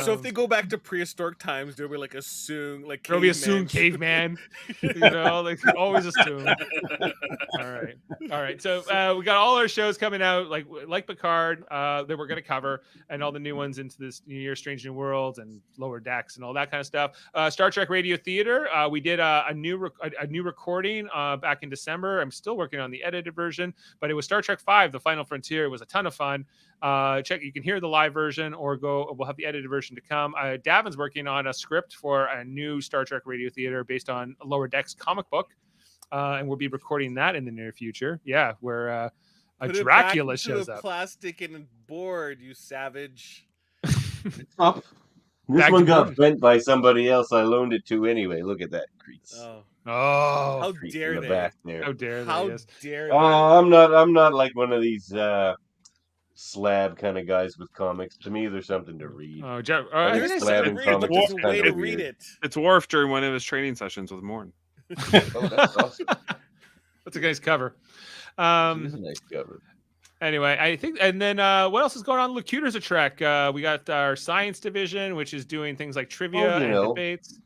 So if they go back to prehistoric times, there'll be like a Soon, like there'll be a Soon caveman. Like always a Soon. All right. So we got all our shows coming out, like Picard, that we're going to cover, and all the new ones into this New Year, Strange New Worlds, and Lower Decks, and all that kind of stuff. Star Trek Radio Theater. We did a new recording back in December. I'm still working on the edited version, but it was Star Trek V: The Final Frontier. It was a ton of fun. You can hear the live version, or we'll have the edited version to come. Davan's working on a script for a new Star Trek Radio Theater based on Lower Decks comic book, and we'll be recording that in the near future. Yeah, where a Dracula shows up. Plastic and board, you savage. Up. This one got bent by somebody else. I loaned it to anyway. Look at that crease. Oh! How dare they? Back there. How dare they? How dare they? I'm not like one of these slab kind of guys with comics. To me, there's something to read. There's a way to read it. It's Worf during one of his training sessions with Morn. That's awesome. That's a nice cover. It's a nice cover. Anyway, I think, and then what else is going on? Locutors of Trek. We got our science division, which is doing things like trivia and debates.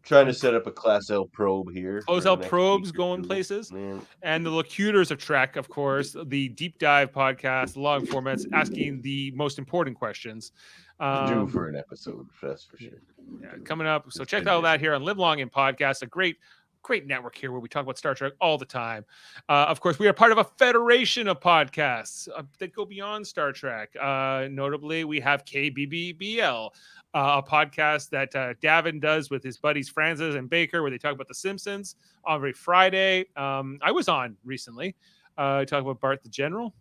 Trying to set up a Class L probe here. Class L probes going places. Man. And the Locutors of Trek, of course, the deep dive podcast, long formats, asking the most important questions. Due for an episode, that's for sure. Yeah, coming up. So check all that here on Live Long in Podcast, a great network here where we talk about Star Trek all the time. Of course, we are part of a federation of podcasts that go beyond Star Trek. Notably, we have KBBBL, a podcast that Davan does with his buddies Francis and Baker, where they talk about The Simpsons on every Friday. I was on recently, talking about Bart the General.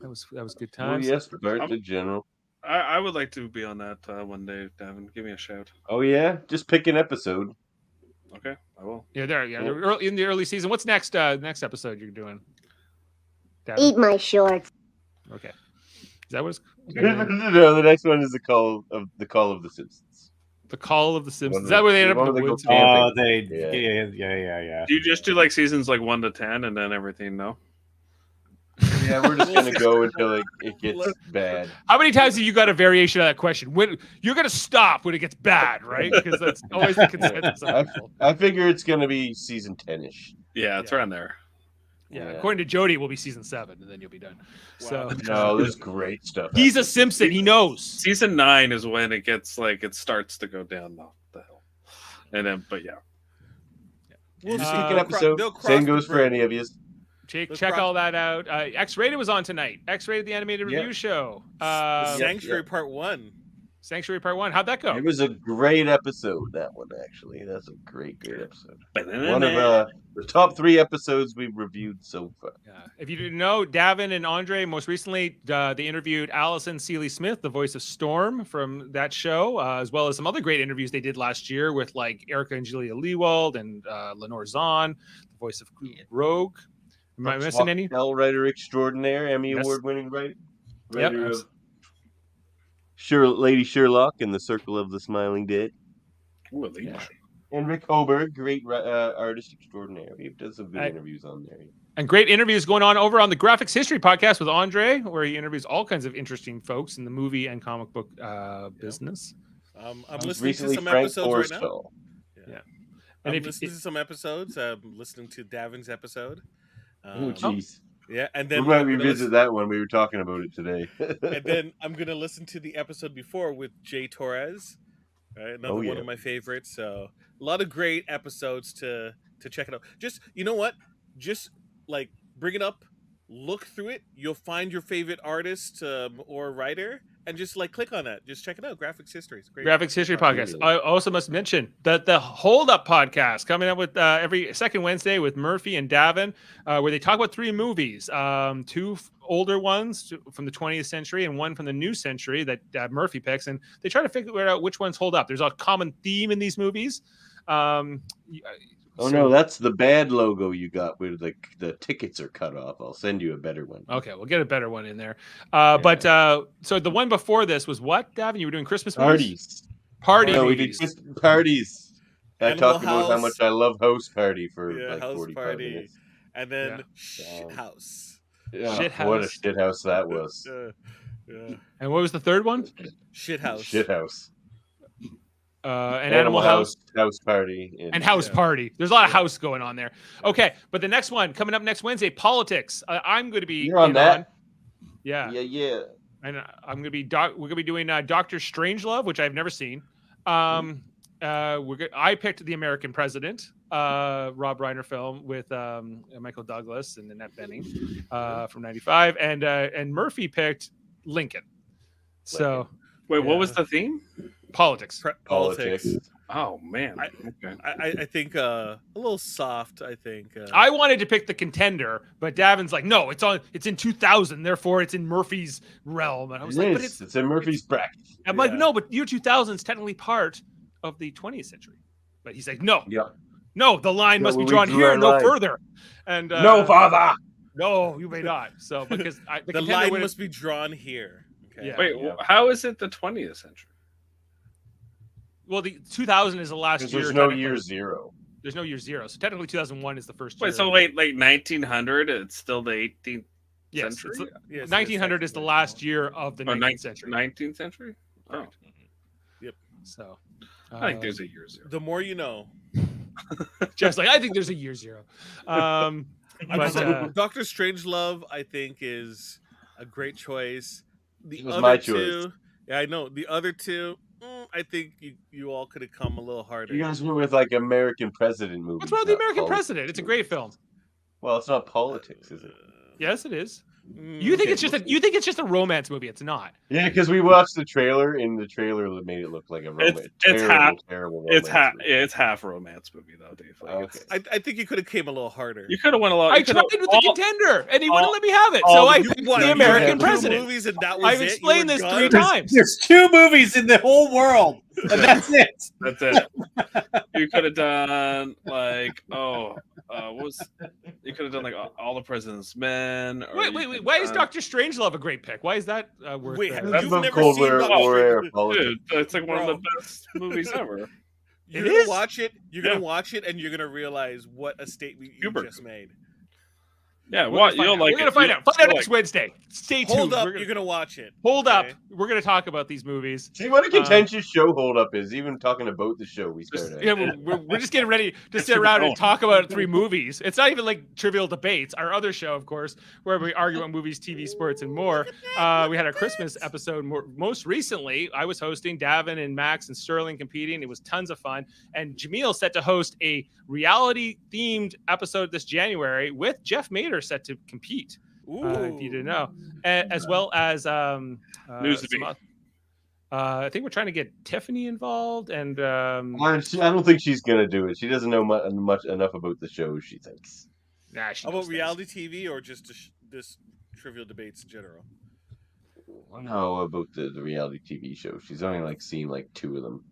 That was good times. Oh yes, Bart the General. I would like to be on that one day, Davan. Give me a shout. Oh yeah, just pick an episode. Okay, I will. Yeah, they're early, in the early season. What's next? Next episode you're doing? Davan? Eat my shorts. Okay. Is that what it's? No, the next one is the Call of the Simpsons. The Call of the Simpsons. Is that where they end up in the woods? Oh, yeah. Do you just do like seasons like 1 to 10 and then everything? No. Yeah, we're just gonna go until it gets bad. How many times have you got a variation of that question? When you're gonna stop when it gets bad, right? Because that's always the consensus. I figure it's gonna be season 10-ish. Yeah, it's around there. Yeah, according to Jody, it will be season 7, and then you'll be done. Wow. So no, there's great stuff. He's a Simpson. He knows. Season 9 is when it gets it starts to go down the hill, and then We'll just pick an episode. Same goes for any of you. Check all that out. X-Rated was on tonight. X-Rated, the animated review show. Sanctuary Part 1. Sanctuary Part 1. How'd that go? It was a great episode, that one, actually. That's a great episode. One of the top 3 episodes we've reviewed so far. Yeah. If you didn't know, Davan and Andre, most recently, they interviewed Allison Seeley-Smith, the voice of Storm from that show, as well as some other great interviews they did last year with Erica and Julia Leewald and Lenore Zahn, the voice of Rogue. Am I missing any? Writer extraordinaire, Emmy Award-winning writer of Lady Sherlock and the Circle of the Smiling Dead. Ooh, and Rick Hoberg, great artist extraordinaire. He does some good interviews on there. And great interviews going on over on the Graphics History Podcast with Andre, where he interviews all kinds of interesting folks in the movie and comic book business. I'm listening to some episodes right now. Yeah. I'm listening to some episodes. I'm listening to Davan's episode. Oh, jeez. Yeah, and then we might revisit that one. We were talking about it today. And then I'm gonna listen to the episode before with Jay Torres, right? Another one of my favorites. So a lot of great episodes to check it out. Just you know what? Just like bring it up, look through it. You'll find your favorite artist or writer, and just like click on that. Just check it out. Graphics History. It's great. Graphics History podcast. I also must mention that the Hold Up podcast coming up with every second Wednesday with Murphy and Davan, where they talk about 3 movies, 2 older ones from the 20th century and one from the new century that Murphy picks, and they try to figure out which ones hold up. There's a common theme in these movies. No, that's the bad logo you got where the tickets are cut off. I'll send you a better one. Okay, we'll get a better one in there. But so the one before this was what, Davin? You were doing Christmas movies? Parties. No, we did Christmas parties. I talked about how much I love House Party for like 45 minutes. And then Shit House. Yeah, Shit House. What a shit house that was. And what was the third one? Shit House. Shit House. An Animal House Party, and House Party. There's a lot of house going on there. Okay, but the next one coming up next Wednesday, politics. I'm going to be on that. Yeah. And I'm going to be we're going to be doing Dr. Strangelove, which I've never seen. I picked The American President, Rob Reiner film with Michael Douglas and Annette Bening from '95, and Murphy picked Lincoln. So wait, what was the theme? Politics. Politics. Oh man. I think a little soft. I think I wanted to pick The Contender, but Davin's like, no, it's in 2000, therefore it's in Murphy's realm. And I was but it's in Murphy's bracket. I'm like, no, but year 2000 is technically part of the 20th century. But he's like, no, the line must be drawn here, no further. And no, father, no, you may not. So because the line must be drawn here. Okay. Yeah. Wait, how is it the 20th century? Well, the 2000 is the last year. There's no year zero. There's no year zero. So technically 2001 is the first year. Wait, so like 1900, it's still the 18th century? Yes, 1900 is the last year of the 19th century. 19th century? Oh. Yep. So I think there's a year zero. The more you know. Jeff's like, I think there's a year zero. Dr. Strangelove, I think, is a great choice. It was my choice. Yeah, I know. The other two, I think you all could have come a little harder. You guys went with like American President movie. What's wrong with The American President? It's a great film. Well, it's not politics, is it? Yes, it is. You think it's just a romance movie? It's not. Yeah, because we watched the trailer, and the trailer made it look like a romance. Terrible romance. It's half romance movie though, Dave. Like, okay. I think you could have came a little harder. You could have went a lot. I tried with The Contender, and he wouldn't let me have it. So I picked The American President. Movies and that was I've explained this 3 times. There's 2 movies in the whole world, and that's it. That's it. You could have done like you could have done like All the President's Men. Or wait. Why is Dr. Strangelove a great pick? Why is that worth? Wait, that's you've never seen Dude, it's like one of the best movies ever. You're gonna watch it. You're gonna watch it, and you're gonna realize what a statement you just made. Yeah, what you'll like. We're gonna find out. Find out next Wednesday. Stay tuned. Hold up, you're gonna watch it. Hold up. We're gonna talk about these movies. See what a contentious show Hold Up is. Even talking about the show we started. Yeah, we're just getting ready to sit around and talk about 3 movies. It's not even like Trivial Debates, our other show, of course, where we argue about movies, TV, sports, and more. We had our Christmas episode most recently. I was hosting, Davan and Max and Sterling competing. It was tons of fun. And Jaemeel set to host a reality-themed episode this January with Jeff Mader set to compete. If you didn't know, as well as News I think we're trying to get Tiffany involved, and I don't think she's gonna do it. She doesn't know much enough about the show. She thinks. Nah, about reality TV or just this Trivial Debates in general? No, about the reality TV show. She's only seen 2 of them.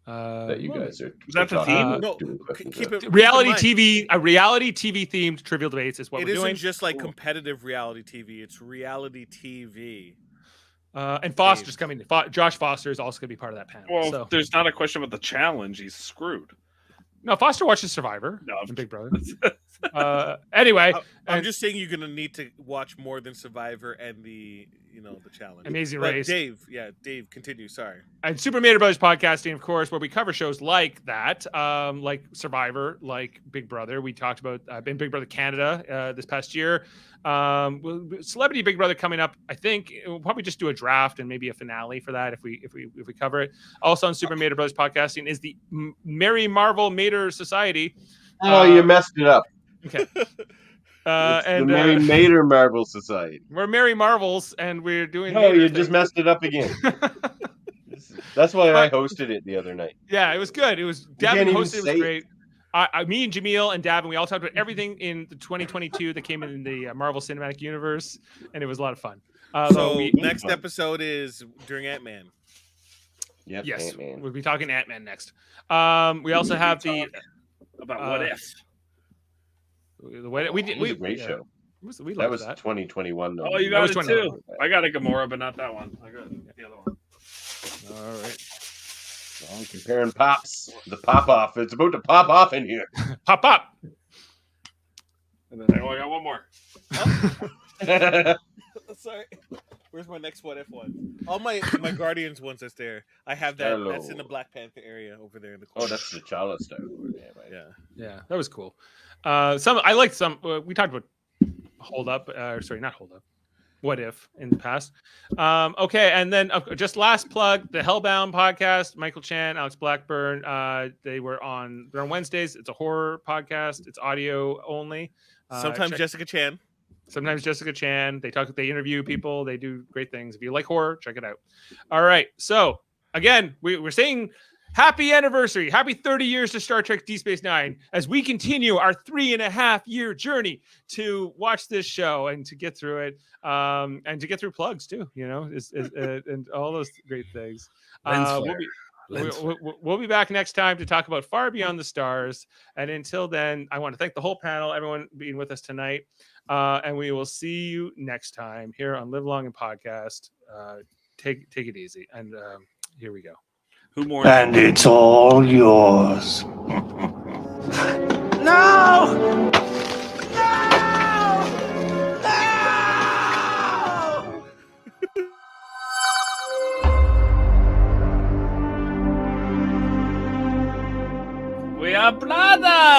That you guys are. Is that the theme? No, keep it. Reality TV, a reality TV themed Trivial Debates is what we're doing. It isn't just competitive reality TV. It's reality TV. And Foster's coming. Josh Foster is also going to be part of that panel. Well, so. There's not a question about the challenge. He's screwed. No, Foster watches Survivor. No, and Big Brother. Anyway, I'm just saying you're gonna need to watch more than Survivor and the challenge. Amazing but Race. Dave, continue. Sorry. And Super Mario Brothers podcasting, of course, where we cover shows like that, like Survivor, like Big Brother. We talked about in Big Brother Canada this past year. Celebrity Big Brother coming up. I think we'll probably just do a draft and maybe a finale for that if we cover it. Also on Super Mario Brothers podcasting is the Merry Marvel Mater Society. Oh, you messed it up. Okay. And the Merry Mater Marvel Society. We're Merry Marvels, and we're doing. No, you just messed it up again. That's why I hosted it the other night. Yeah, it was good. It was Davan hosted. It was great. Me and Jaemeel and Davan, we all talked about everything in the 2022 that came in the Marvel Cinematic Universe, and it was a lot of fun. Next episode is during Ant-Man. Yep, yes, Ant-Man. We'll be talking Ant-Man next. We also have about what if. The way we did, it was a great show. That was 2021. Though. Oh, you got it too. I got a Gamora, but not that one. I got the other one. All right. So I'm comparing pops. The pop off. It's about to pop off in here. Pop up. And then I got one more. Sorry. Where's my next what if one? All my Guardians ones that's there. I have that. Hello. That's in the Black Panther area over there in the corner. Oh, that's the T'Challa stuff over there, right? Yeah, that was cool. I liked some. We talked about not Hold Up. What If in the past. Okay, and then just last plug, the Hellbound podcast, Michael Chan, Alex Blackburn. They're on Wednesdays. It's a horror podcast. It's audio only. Sometimes Jessica Chan. They interview people. They do great things. If you like horror, check it out. All right. So again, we're saying happy anniversary. Happy 30 years to Star Trek Deep Space Nine as we continue our 3.5-year journey to watch this show and to get through it, and to get through plugs too, and all those great things. We'll be back next time to talk about Far Beyond the Stars. And until then, I want to thank the whole panel, everyone being with us tonight. And we will see you next time here on Live Long and Podcast. Take it easy. And here we go. And it's all yours. No! We are brothers!